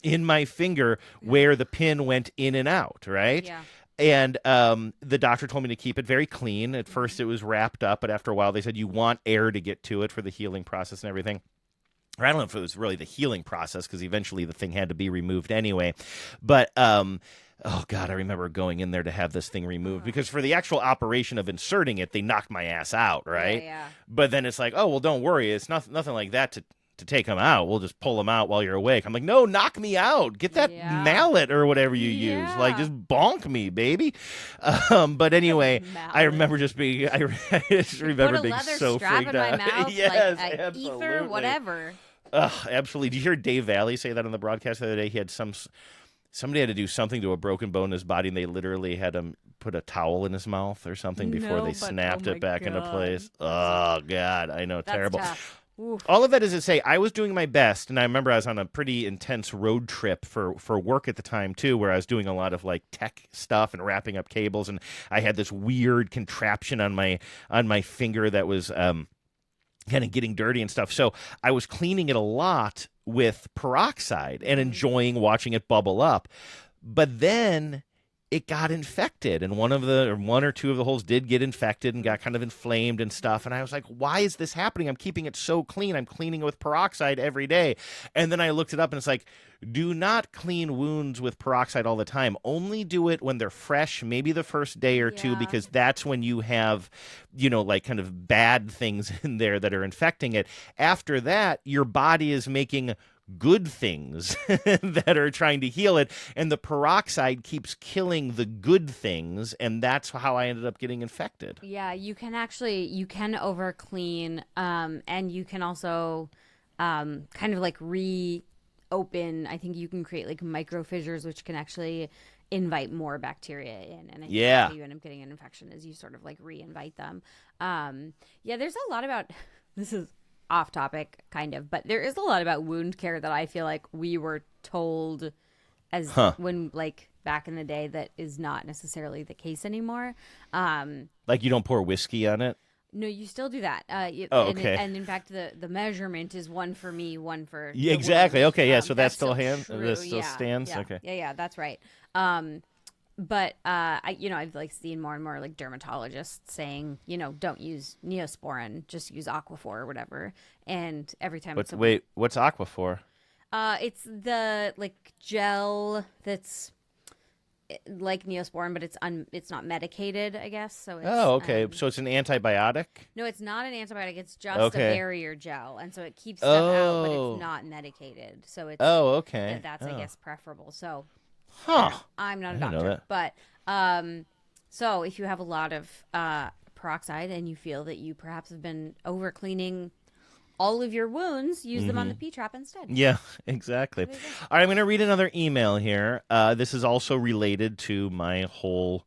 Speaker 3: in my finger where the pin went in and out, right? Yeah. And the doctor told me to keep it very clean. At first it was wrapped up, but after a while they said you want air to get to it for the healing process and everything. Or I don't know if it was really the healing process, because eventually the thing had to be removed anyway. But oh, God, I remember going in there to have this thing removed, because for the actual operation of inserting it, they knocked my ass out, right?
Speaker 2: Yeah.
Speaker 3: But then it's like, oh, well, don't worry. It's nothing like that to take them out. We'll just pull them out while you're awake. I'm like, no, knock me out. Get that mallet or whatever you use. Like, just bonk me, baby. But anyway, I remember just being, I just remember being so freaked out.
Speaker 2: Yes, like, absolutely. Ether, whatever.
Speaker 3: Absolutely. Did you hear Dave Valley say that on the broadcast the other day? He had somebody had to do something to a broken bone in his body, and they literally had him put a towel in his mouth or something before they snapped it back into place. Oh, God. I know.
Speaker 2: That's
Speaker 3: terrible.
Speaker 2: Tough. Oof.
Speaker 3: All of that is to say, I was doing my best, and I remember I was on a pretty intense road trip for work at the time, too, where I was doing a lot of, like, tech stuff and wrapping up cables, and I had this weird contraption on my finger that was kind of getting dirty and stuff. So I was cleaning it a lot with peroxide and enjoying watching it bubble up. But then it got infected, and one or two of the holes did get infected and got kind of inflamed and stuff. And I was like, why is this happening? I'm keeping it so clean. I'm cleaning it with peroxide every day. And then I looked it up, and it's like, do not clean wounds with peroxide all the time. Only do it when they're fresh, maybe the first day or two, because that's when you have, like kind of bad things in there that are infecting it. After that, your body is making good things that are trying to heal it, and the peroxide keeps killing the good things, and that's how I ended up getting infected.
Speaker 2: Yeah, you can over clean, and you can also kind of like reopen. I think you can create like micro fissures, which can actually invite more bacteria in, and I think that's how you end up getting an infection is you sort of like re-invite them. There's a lot about this is off topic kind of, but there is a lot about wound care that I feel like we were told as when like back in the day that is not necessarily the case anymore.
Speaker 3: Like you don't pour whiskey on it?
Speaker 2: No, you still do that.
Speaker 3: Okay.
Speaker 2: And in fact, the measurement is one for me, one for
Speaker 3: yeah, exactly.
Speaker 2: Wound.
Speaker 3: Okay, yeah. So that still stands.
Speaker 2: Yeah.
Speaker 3: Okay.
Speaker 2: Yeah, that's right. But I've like seen more and more like dermatologists saying, don't use Neosporin, just use Aquaphor or whatever. And every time
Speaker 3: what's Aquaphor?
Speaker 2: It's the like gel that's like Neosporin, but it's not medicated, I guess. So it's,
Speaker 3: okay. So it's an antibiotic?
Speaker 2: No, it's not an antibiotic. It's just a barrier gel, and so it keeps stuff out, but it's not medicated. So it's that's I guess preferable. So. I'm not a doctor, but so if you have a lot of peroxide and you feel that you perhaps have been over cleaning all of your wounds, use them on the P-trap instead. Yeah,
Speaker 3: exactly. All right, I'm going to read another email here. This is also related to my whole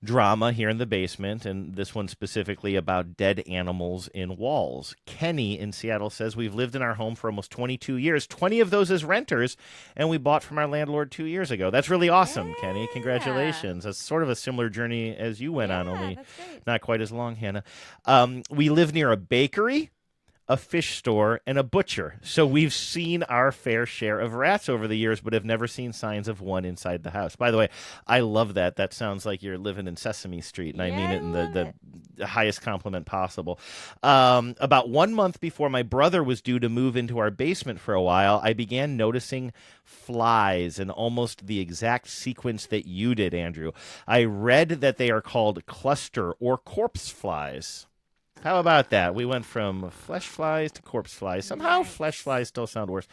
Speaker 3: drama here in the basement, and this one specifically about dead animals in walls. Kenny in Seattle says, we've lived in our home for almost 22 years, 20 of those as renters, and we bought from our landlord 2 years ago. That's really awesome, Kenny. Congratulations. That's sort of a similar journey as you went on, only not quite as long, Hannah. We live near a bakery. a fish store, and a butcher. So we've seen our fair share of rats over the years, but have never seen signs of one inside the house. By the way, I love that. That sounds like you're living in Sesame Street, and I mean it in the highest compliment possible. About 1 month before my brother was due to move into our basement for a while, I began noticing flies in almost the exact sequence that you did, Andrew. I read that they are called cluster or corpse flies. How about that? We went from flesh flies to corpse flies. Somehow flesh flies still sound worse.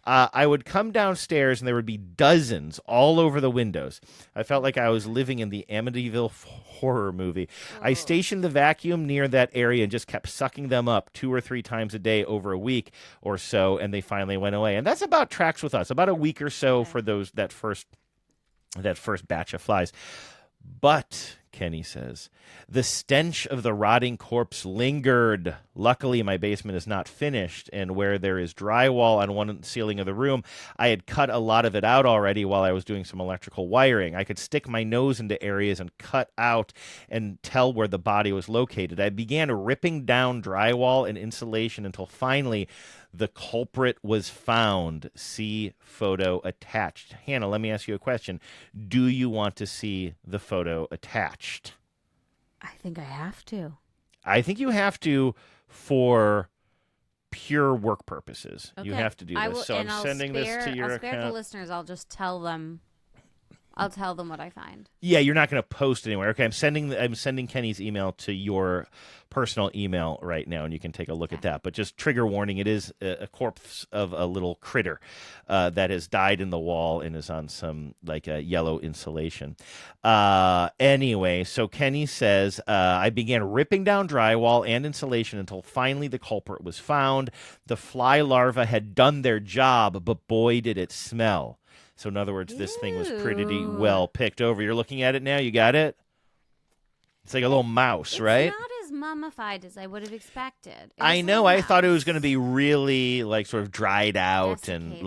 Speaker 3: I would come downstairs and there would be dozens all over the windows. I felt like I was living in the Amityville horror movie. I stationed the vacuum near that area and just kept sucking them up 2 or 3 times a day over a week or so, and they finally went away. And that's about tracks with us, about a week or so for that first batch of flies. But, Kenny says, the stench of the rotting corpse lingered. Luckily, my basement is not finished, and where there is drywall on one ceiling of the room, I had cut a lot of it out already while I was doing some electrical wiring. I could stick my nose into areas and cut out and tell where the body was located. I began ripping down drywall and insulation until finally the culprit was found. See photo attached. Hannah, let me ask you a question. Do you want to see the photo attached?
Speaker 2: I think I have to.
Speaker 3: I think you have to for pure work purposes. Okay. You have to do this. So I'm sending this to your account. I'll spare the
Speaker 2: listeners. I'll just tell them. I'll tell them what I find.
Speaker 3: Yeah, you're not going to post anywhere. Okay, I'm sending Kenny's email to your personal email right now, and you can take a look at that. But just trigger warning: it is a corpse of a little critter that has died in the wall and is on some yellow insulation. Anyway, so Kenny says I began ripping down drywall and insulation until finally the culprit was found. The fly larvae had done their job, but boy, did it smell. So in other words, this thing was pretty well picked over. You're looking at it now. You got it? It's like a little mouse, right?
Speaker 2: It's not as mummified as I would have expected.
Speaker 3: I know. I thought it was going to be really sort of dried out and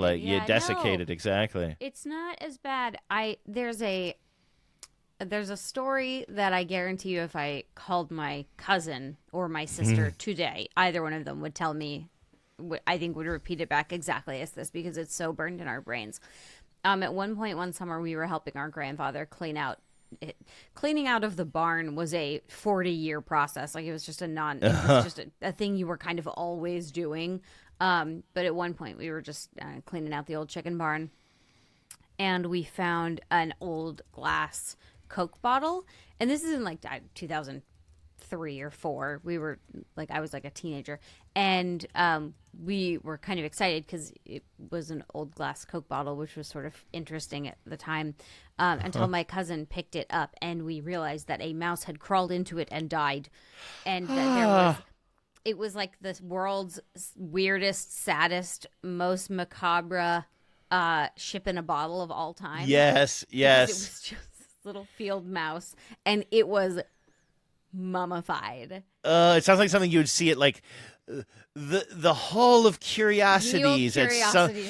Speaker 3: desiccated. No. Exactly.
Speaker 2: It's not as bad. There's a story that I guarantee you if I called my cousin or my sister today, either one of them would tell me, I think would repeat it back exactly as this because it's so burned in our brains. At one point one summer, we were helping our grandfather clean out. Cleaning out of the barn was a 40-year process. It was just a thing you were kind of always doing. But at one point, we were just cleaning out the old chicken barn, and we found an old glass Coke bottle. And this is in 2003 or 4. We were I was a teenager, and we were kind of excited because it was an old glass Coke bottle, which was sort of interesting at the time, until my cousin picked it up and we realized that a mouse had crawled into it and died, and that it was the world's weirdest, saddest, most macabre ship in a bottle of all time.
Speaker 3: Yes.
Speaker 2: It was just this little field mouse, and it was mummified.
Speaker 3: It sounds like something you would see at the Hall of Curiosities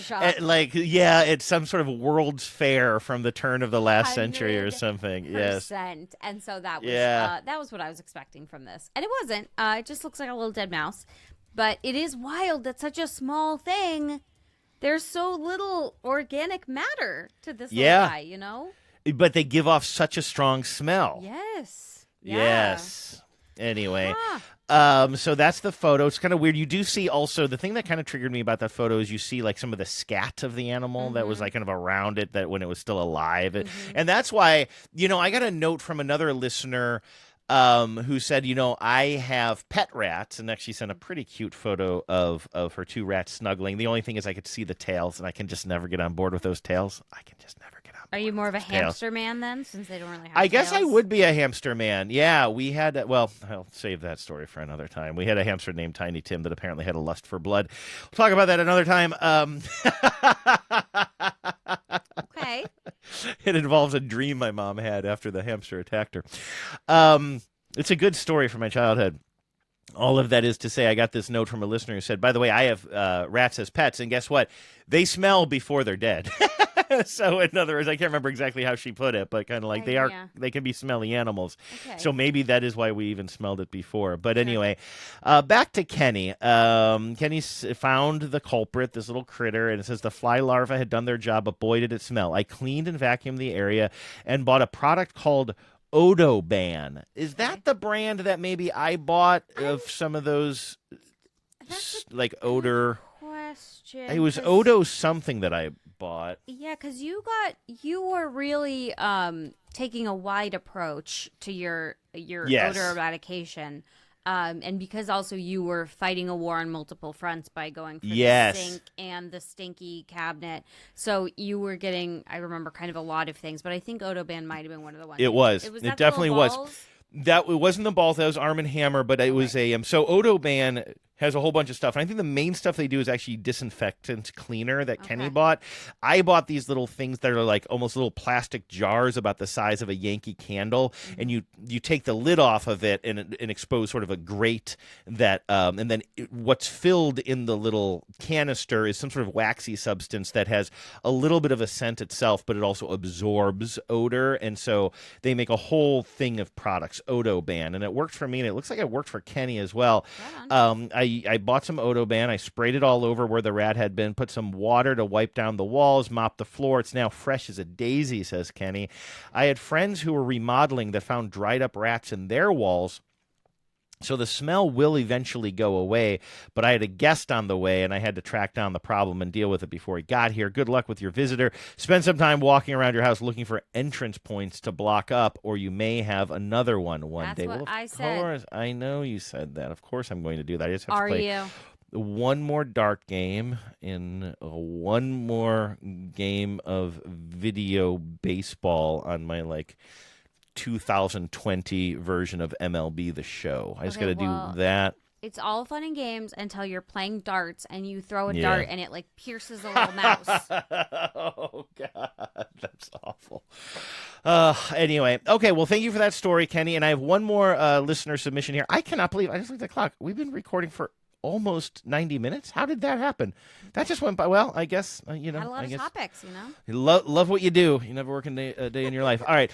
Speaker 2: shop.
Speaker 3: At some sort of World's Fair from the turn of the last century or something. Yes.
Speaker 2: And so that was what I was expecting from this, and it wasn't. It just looks like a little dead mouse, but it is wild that such a small thing. There's so little organic matter to this little guy,
Speaker 3: But they give off such a strong smell.
Speaker 2: Yes.
Speaker 3: Yeah. Yes. Anyway, so that's the photo. It's kind of weird. You do see also the thing that kind of triggered me about that photo is you see some of the scat of the animal that was kind of around it that when it was still alive. And that's why, I got a note from another listener who said, I have pet rats, and actually sent a pretty cute photo of her 2 rats snuggling. The only thing is I could see the tails, and I can just never get on board with those tails. I can just never get on board.
Speaker 2: Are you more of a hamster man then, since they don't really have
Speaker 3: I guess
Speaker 2: tails?
Speaker 3: I would be a hamster man. Yeah, we had, I'll save that story for another time. We had a hamster named Tiny Tim that apparently had a lust for blood. We'll talk about that another time.
Speaker 2: Okay.
Speaker 3: It involves a dream my mom had after the hamster attacked her. It's a good story from my childhood. All of that is to say, I got this note from a listener who said, by the way, I have rats as pets, and guess what? They smell before they're dead. So in other words, I can't remember exactly how she put it, but kind of like they can be smelly animals.
Speaker 2: Okay.
Speaker 3: So maybe that is why we even smelled it before. But anyway, back to Kenny. Kenny found the culprit, this little critter, and it says the fly larvae had done their job, but boy did it smell. I cleaned and vacuumed the area and bought a product called Odoban. Is that the brand that maybe I bought of some of those like odor?
Speaker 2: Question.
Speaker 3: It was Odo something that I bought.
Speaker 2: Yeah, because you were really taking a wide approach to your odor eradication. And because also you were fighting a war on multiple fronts by going for the sink and the stinky cabinet. So you were getting, I remember, kind of a lot of things. But I think Odoban might have been one of the ones.
Speaker 3: It was. It definitely was. That it wasn't the balls. That was Arm & Hammer, but it was a so Odoban has a whole bunch of stuff. And I think the main stuff they do is actually disinfectant cleaner that Kenny bought. I bought these little things that are like almost little plastic jars about the size of a Yankee candle, and you take the lid off of it and expose sort of a grate that, and then what's filled in the little canister is some sort of waxy substance that has a little bit of a scent itself, but it also absorbs odor. And so they make a whole thing of products, Odoban, and it worked for me, and it looks like it worked for Kenny as well. I bought some Odoban. I sprayed it all over where the rat had been, put some water to wipe down the walls, mop the floor. It's now fresh as a daisy, says Kenny. I had friends who were remodeling that found dried up rats in their walls. So the smell will eventually go away, but I had a guest on the way, and I had to track down the problem and deal with it before he got here. Good luck with your visitor. Spend some time walking around your house looking for entrance points to block up, or you may have another one day.
Speaker 2: That's what I
Speaker 3: said. Of course, I know you said that. Of course I'm going to do that. I just have
Speaker 2: to
Speaker 3: play one more dart game and one more game of video baseball on my, 2020 version of MLB The Show. I just got to do that.
Speaker 2: It's all fun and games until you're playing darts and you throw a dart and it pierces a little mouse.
Speaker 3: Oh, God. That's awful. Anyway. Okay, well, thank you for that story, Kenny. And I have one more listener submission here. I cannot believe, I just looked at the clock. We've been recording for almost 90 minutes. How did that happen? That just went by. Well, I guess,
Speaker 2: Had a lot of topics,
Speaker 3: Love what you do. You never work a day in your life. All right.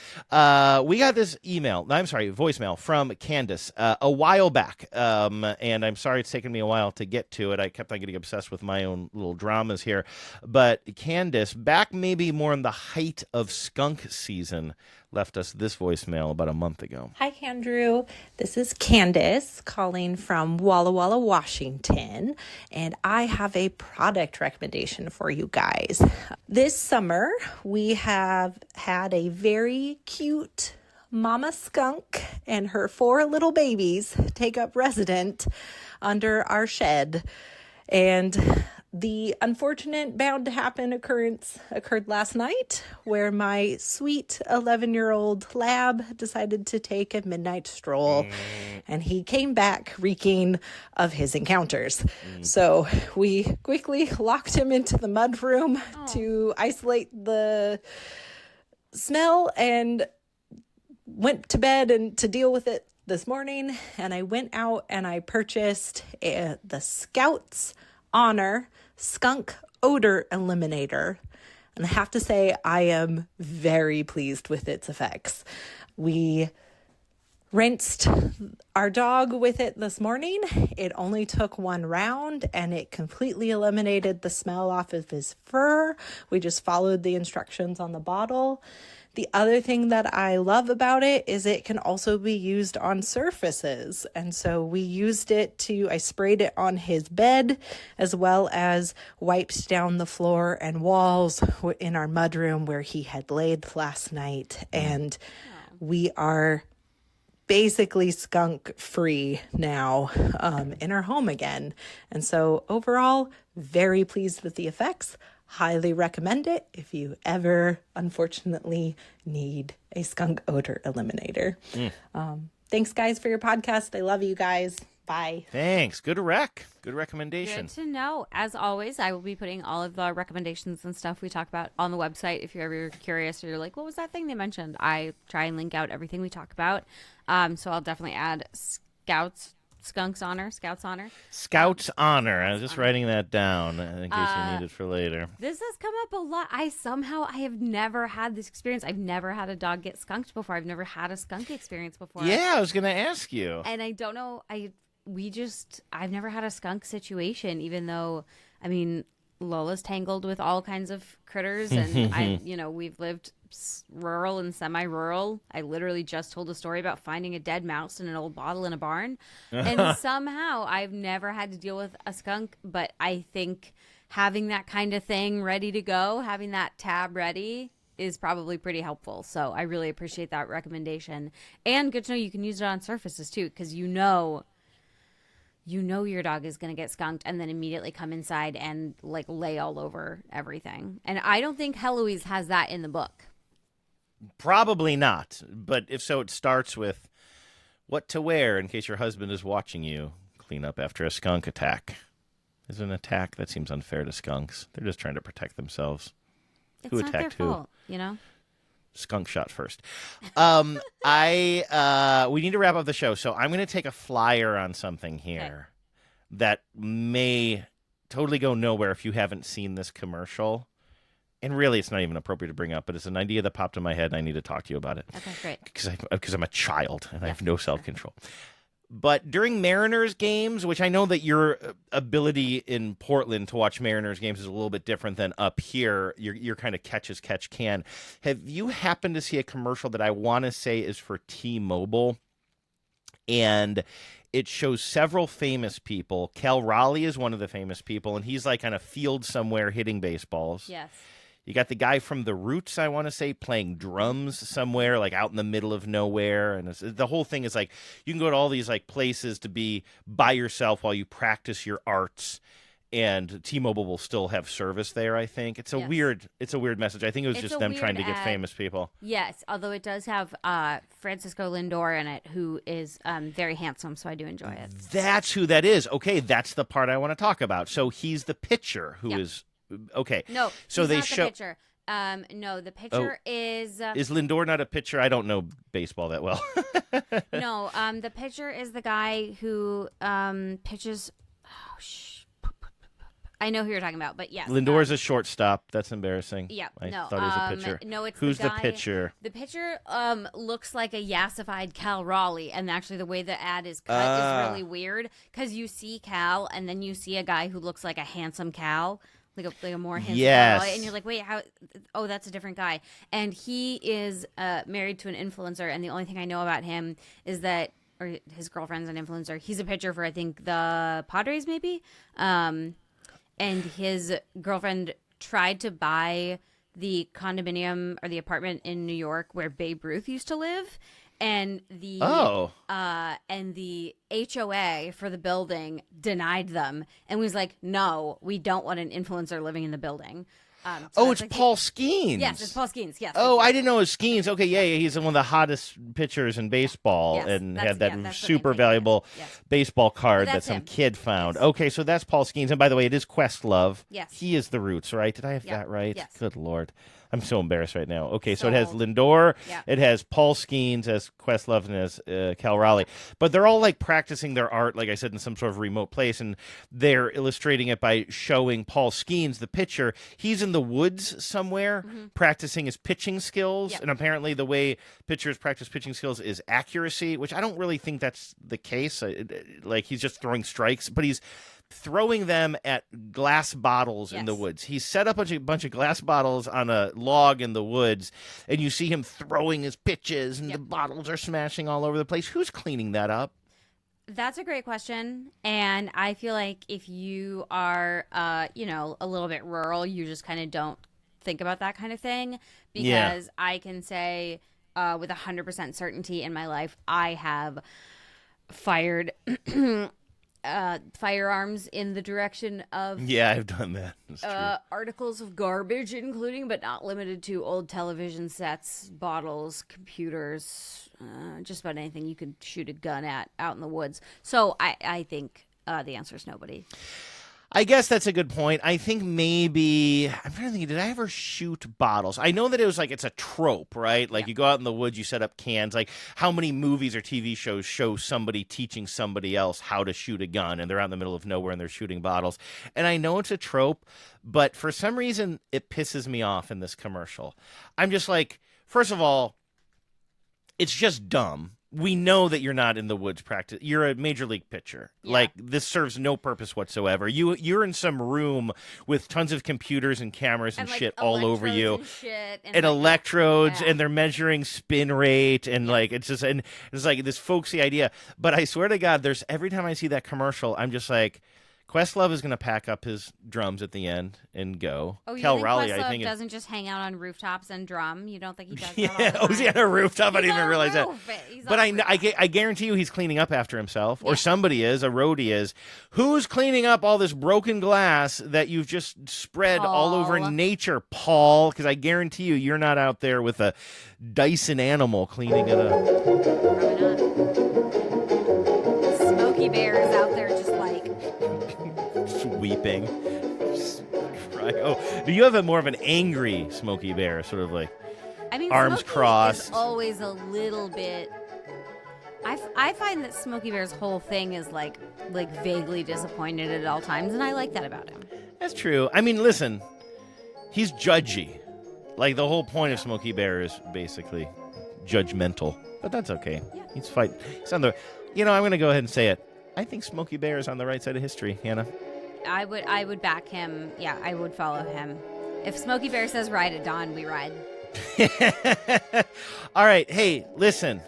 Speaker 3: We got this voicemail from Candace a while back. And I'm sorry it's taken me a while to get to it. I kept on getting obsessed with my own little dramas here. But Candace, back maybe more in the height of skunk season, left us this voicemail about a month ago.
Speaker 8: Hi, Andrew. This is Candace calling from Walla Walla, Washington, and I have a product recommendation for you guys. This summer, we have had a very cute mama skunk and her 4 little babies take up residence under our shed, and the unfortunate bound to happen occurrence occurred last night where my sweet 11-year-old lab decided to take a midnight stroll and he came back reeking of his encounters. So we quickly locked him into the mud room to isolate the smell and went to bed and to deal with it this morning. And I went out and I purchased the Scouts Honor Skunk Odor Eliminator. And I have to say, I am very pleased with its effects. We rinsed our dog with it this morning. It only took 1 round and it completely eliminated the smell off of his fur. We just followed the instructions on the bottle. The other thing that I love about it is it can also be used on surfaces. And so I sprayed it on his bed as well as wiped down the floor and walls in our mudroom where he had laid last night. And we are basically skunk free now in our home again. And so overall, very pleased with the effects. Highly recommend it if you ever, unfortunately, need a skunk odor eliminator. Thanks, guys, for your podcast. I love you guys. Bye.
Speaker 3: Thanks. Good recommendation.
Speaker 2: Good to know. As always, I will be putting all of the recommendations and stuff we talk about on the website. If you're ever curious or you're like, what was that thing they mentioned? I try and link out everything we talk about. So I'll definitely add Scouts Skunk's honor, Scout's honor.
Speaker 3: Scout's honor. I was just writing that down in case you need it for later.
Speaker 2: This has come up a lot. I have never had this experience. I've never had a dog get skunked before. I've never had a skunk experience before.
Speaker 3: Yeah, I was going to ask you.
Speaker 2: And I don't know. I've never had a skunk situation, even though, I mean, Lola's tangled with all kinds of critters, and we've lived rural and semi-rural. I literally just told a story about finding a dead mouse in an old bottle in a barn, and somehow I've never had to deal with a skunk. But I think having that kind of thing ready to go, having that tab ready, is probably pretty helpful. So I really appreciate that recommendation, and good to know you can use it on surfaces too, because you know your dog is going to get skunked and then immediately come inside and like lay all over everything. And I don't think Heloise has that in the book.
Speaker 3: Probably not. But if so, it starts with what to wear in case your husband is watching you clean up after a skunk attack. Is it an attack? That seems unfair to skunks. They're just trying to protect themselves.
Speaker 2: It's
Speaker 3: Who
Speaker 2: not
Speaker 3: attacked
Speaker 2: their
Speaker 3: who?
Speaker 2: fault, you know?
Speaker 3: Skunk shot first. We need to wrap up the show, so I'm going to take a flyer on something here that may totally go nowhere if you haven't seen this commercial. And really, it's not even appropriate to bring up, but it's an idea that popped in my head, and I need to talk to you about it.
Speaker 2: Okay, great.
Speaker 3: Because I'm a child, and I have no self-control. But during Mariners games, which I know that your ability in Portland to watch Mariners games is a little bit different than up here, you're kind of catch as catch can. Have you happened to see a commercial that I want to say is for T-Mobile? And it shows several famous people. Cal Raleigh is one of the famous people, and he's like on a field somewhere hitting baseballs.
Speaker 2: Yes.
Speaker 3: You got the guy from The Roots, I want to say, playing drums somewhere, like out in the middle of nowhere. And the whole thing is like you can go to all these like places to be by yourself while you practice your arts. And T-Mobile will still have service there, I think. It's a weird message. I think it was just them trying to get famous people.
Speaker 2: Yes, although it does have Francisco Lindor in it, who is very handsome, so I do enjoy it.
Speaker 3: That's who that is. Okay, that's the part I want to talk about. So he's the pitcher who is... Okay.
Speaker 2: No,
Speaker 3: so
Speaker 2: he's
Speaker 3: they
Speaker 2: not
Speaker 3: show
Speaker 2: the pitcher. No, the pitcher is
Speaker 3: Lindor not a pitcher? I don't know baseball that well.
Speaker 2: No, the pitcher is the guy who pitches. I know who you're talking about, but yes,
Speaker 3: Lindor's a shortstop. That's embarrassing.
Speaker 2: Yeah,
Speaker 3: I
Speaker 2: no,
Speaker 3: thought he was a pitcher.
Speaker 2: No, it's
Speaker 3: who's
Speaker 2: the guy,
Speaker 3: pitcher?
Speaker 2: The pitcher looks like a yassified Cal Raleigh, and actually the way the ad is cut is really weird because you see Cal, and then you see a guy who looks like a handsome Cal. Like a more handsome guy, and you're like, wait, how? Oh, that's a different guy. And he is married to an influencer, and the only thing I know about him is that, or his girlfriend's an influencer. He's a pitcher for I think the Padres, maybe. And his girlfriend tried to buy the condominium or the apartment in New York where Babe Ruth used to live. And the HOA for the building denied them and was like, no, we don't want an influencer living in the building.
Speaker 3: It's like Paul Skeens.
Speaker 2: Yes, it's Paul Skeens. Yes.
Speaker 3: Oh, I didn't know it was Skeens. Okay, yeah, he's one of the hottest pitchers in baseball,
Speaker 2: Yes,
Speaker 3: and
Speaker 2: that's-
Speaker 3: had that
Speaker 2: yeah, that's the
Speaker 3: super
Speaker 2: main thing,
Speaker 3: valuable
Speaker 2: yes.
Speaker 3: baseball card that
Speaker 2: That's
Speaker 3: some
Speaker 2: him.
Speaker 3: kid found.
Speaker 2: Yes.
Speaker 3: Okay, so that's Paul Skeens, and by the way, it is Questlove.
Speaker 2: Yes.
Speaker 3: He is the Roots, right? Did I have
Speaker 2: Yeah.
Speaker 3: that right?
Speaker 2: Yes.
Speaker 3: Good Lord. I'm so embarrassed right now. Okay, so it has
Speaker 2: So-
Speaker 3: Lindor,
Speaker 2: Yeah.
Speaker 3: it has Paul Skeens as Questlove, and as Cal Raleigh. But they're all like practicing their art, like I said, in some sort of remote place, and they're illustrating it by showing Paul Skeens, the pitcher. He's in the woods somewhere practicing his pitching skills,
Speaker 2: Yep.
Speaker 3: and apparently the way pitchers practice pitching skills is accuracy, which I don't really think that's the case. Like he's just throwing strikes, but he's throwing them at glass bottles in the
Speaker 2: Yes.
Speaker 3: woods. He's set up a bunch of glass bottles on a log in the woods, and you see him throwing his pitches, and the bottles are smashing all over the place. Who's cleaning that up?
Speaker 2: That's a great question. And I feel like if you are, a little bit rural, you just kind of don't think about that kind of thing. Because I can say with 100% certainty in my life, I have fired firearms in the direction of
Speaker 3: Yeah, I've done that. That's true.
Speaker 2: articles of garbage, including but not limited to old television sets, bottles, computers, just about anything you could shoot a gun at out in the woods. So I think the answer is nobody.
Speaker 3: I guess that's a good point. I think maybe, I'm trying to think, did I ever shoot bottles? I know that it was like, it's a trope, right? Like you go out in the woods, you set up cans. Like how many movies or TV shows show somebody teaching somebody else how to shoot a gun and they're out in the middle of nowhere and they're shooting bottles. And I know it's a trope, but for some reason it pisses me off in this commercial. I'm just like, first of all, it's just dumb. We know that you're not in the woods practice. You're a major league pitcher. Yeah. Like this serves no purpose whatsoever. You're in some room with tons of computers and cameras and like shit all over you, and electrodes, and they're measuring spin rate, and like it's like this folksy idea. But I swear to God, there's every time I see that commercial, I'm just like, Questlove is going to pack up his drums at the end and go.
Speaker 2: Oh, you think Questlove doesn't just hang out on rooftops and drum? You don't think he does that all the time?
Speaker 3: Oh, is he on a rooftop? I didn't even realize that. But
Speaker 2: I
Speaker 3: guarantee you he's cleaning up after himself, or somebody is, a roadie is. Who's cleaning up all this broken glass that you've just spread all over nature, Paul? Because I guarantee you, you're not out there with a Dyson animal cleaning it up.
Speaker 2: Probably not. Smokey Bear is out there just like...
Speaker 3: weeping. Oh, do you have more of an angry Smokey Bear, sort of like arms
Speaker 2: Smokey
Speaker 3: crossed?
Speaker 2: Is always a little bit. I find that Smokey Bear's whole thing is like vaguely disappointed at all times, and I like that about him.
Speaker 3: That's true. I mean, listen, he's judgy. Like the whole point of Smokey Bear is basically judgmental, but that's okay. Yeah. He's on the. I'm going to go ahead and say it. I think Smokey Bear is on the right side of history, Hannah.
Speaker 2: I would back him. Yeah, I would follow him. If Smokey Bear says ride at dawn, we ride.
Speaker 3: All right. Hey, listen.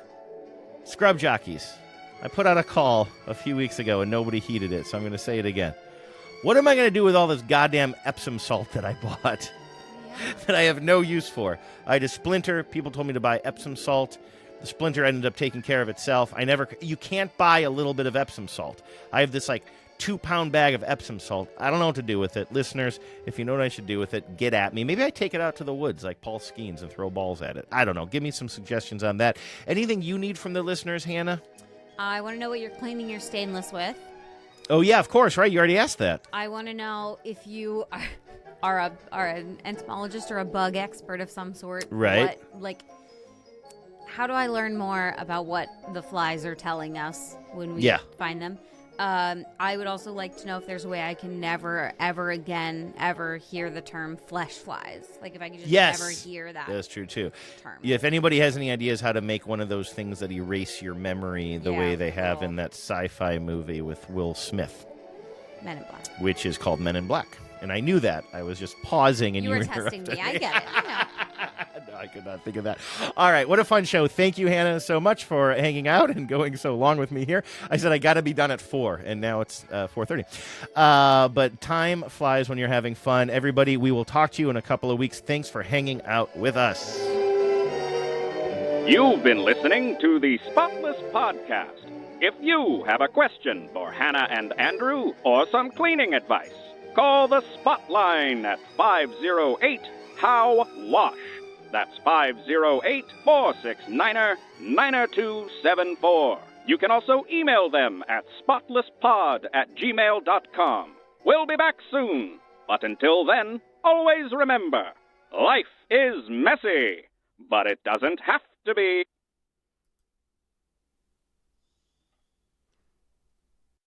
Speaker 3: Scrub jockeys. I put out a call a few weeks ago and nobody heeded it, so I'm going to say it again. What am I going to do with all this goddamn Epsom salt that I bought that I have no use for? I had a splinter. People told me to buy Epsom salt. The splinter ended up taking care of itself. You can't buy a little bit of Epsom salt. I have this 2-pound bag of Epsom salt. I don't know what to do with it. Listeners, if you know what I should do with it, get at me. Maybe I take it out to the woods like Paul Skeens and throw balls at it. I don't know. Give me some suggestions on that. Anything you need from the listeners, Hannah?
Speaker 2: I want to know what you're cleaning your stainless with.
Speaker 3: Oh, yeah, of course, right? You already asked that.
Speaker 2: I want to know if you are an entomologist or a bug expert of some sort.
Speaker 3: Right.
Speaker 2: How do I learn more about what the flies are telling us when we find them? I would also like to know if there's a way I can never, ever again, ever hear the term flesh flies. Like if I could just never hear that.
Speaker 3: That's true too.
Speaker 2: Term.
Speaker 3: Yeah, if anybody has any ideas how to make one of those things that erase your memory the way they have in that sci-fi movie with Will Smith.
Speaker 2: Men in Black.
Speaker 3: Which is called Men in Black. And I knew that. I was just pausing and you were
Speaker 2: testing me. I get it. I know.
Speaker 3: No, I could not think of that. All right, what a fun show. Thank you, Hannah, so much for hanging out and going so long with me here. I said I got to be done at 4, and now it's 4:30. But time flies when you're having fun. Everybody, we will talk to you in a couple of weeks. Thanks for hanging out with us.
Speaker 1: You've been listening to the Spotless Podcast. If you have a question for Hannah and Andrew or some cleaning advice, call the Spotline at 508-HOW-WASH. That's 508-469-9274. You can also email them at spotlesspod@gmail.com. We'll be back soon. But until then, always remember, life is messy, but it doesn't have to be.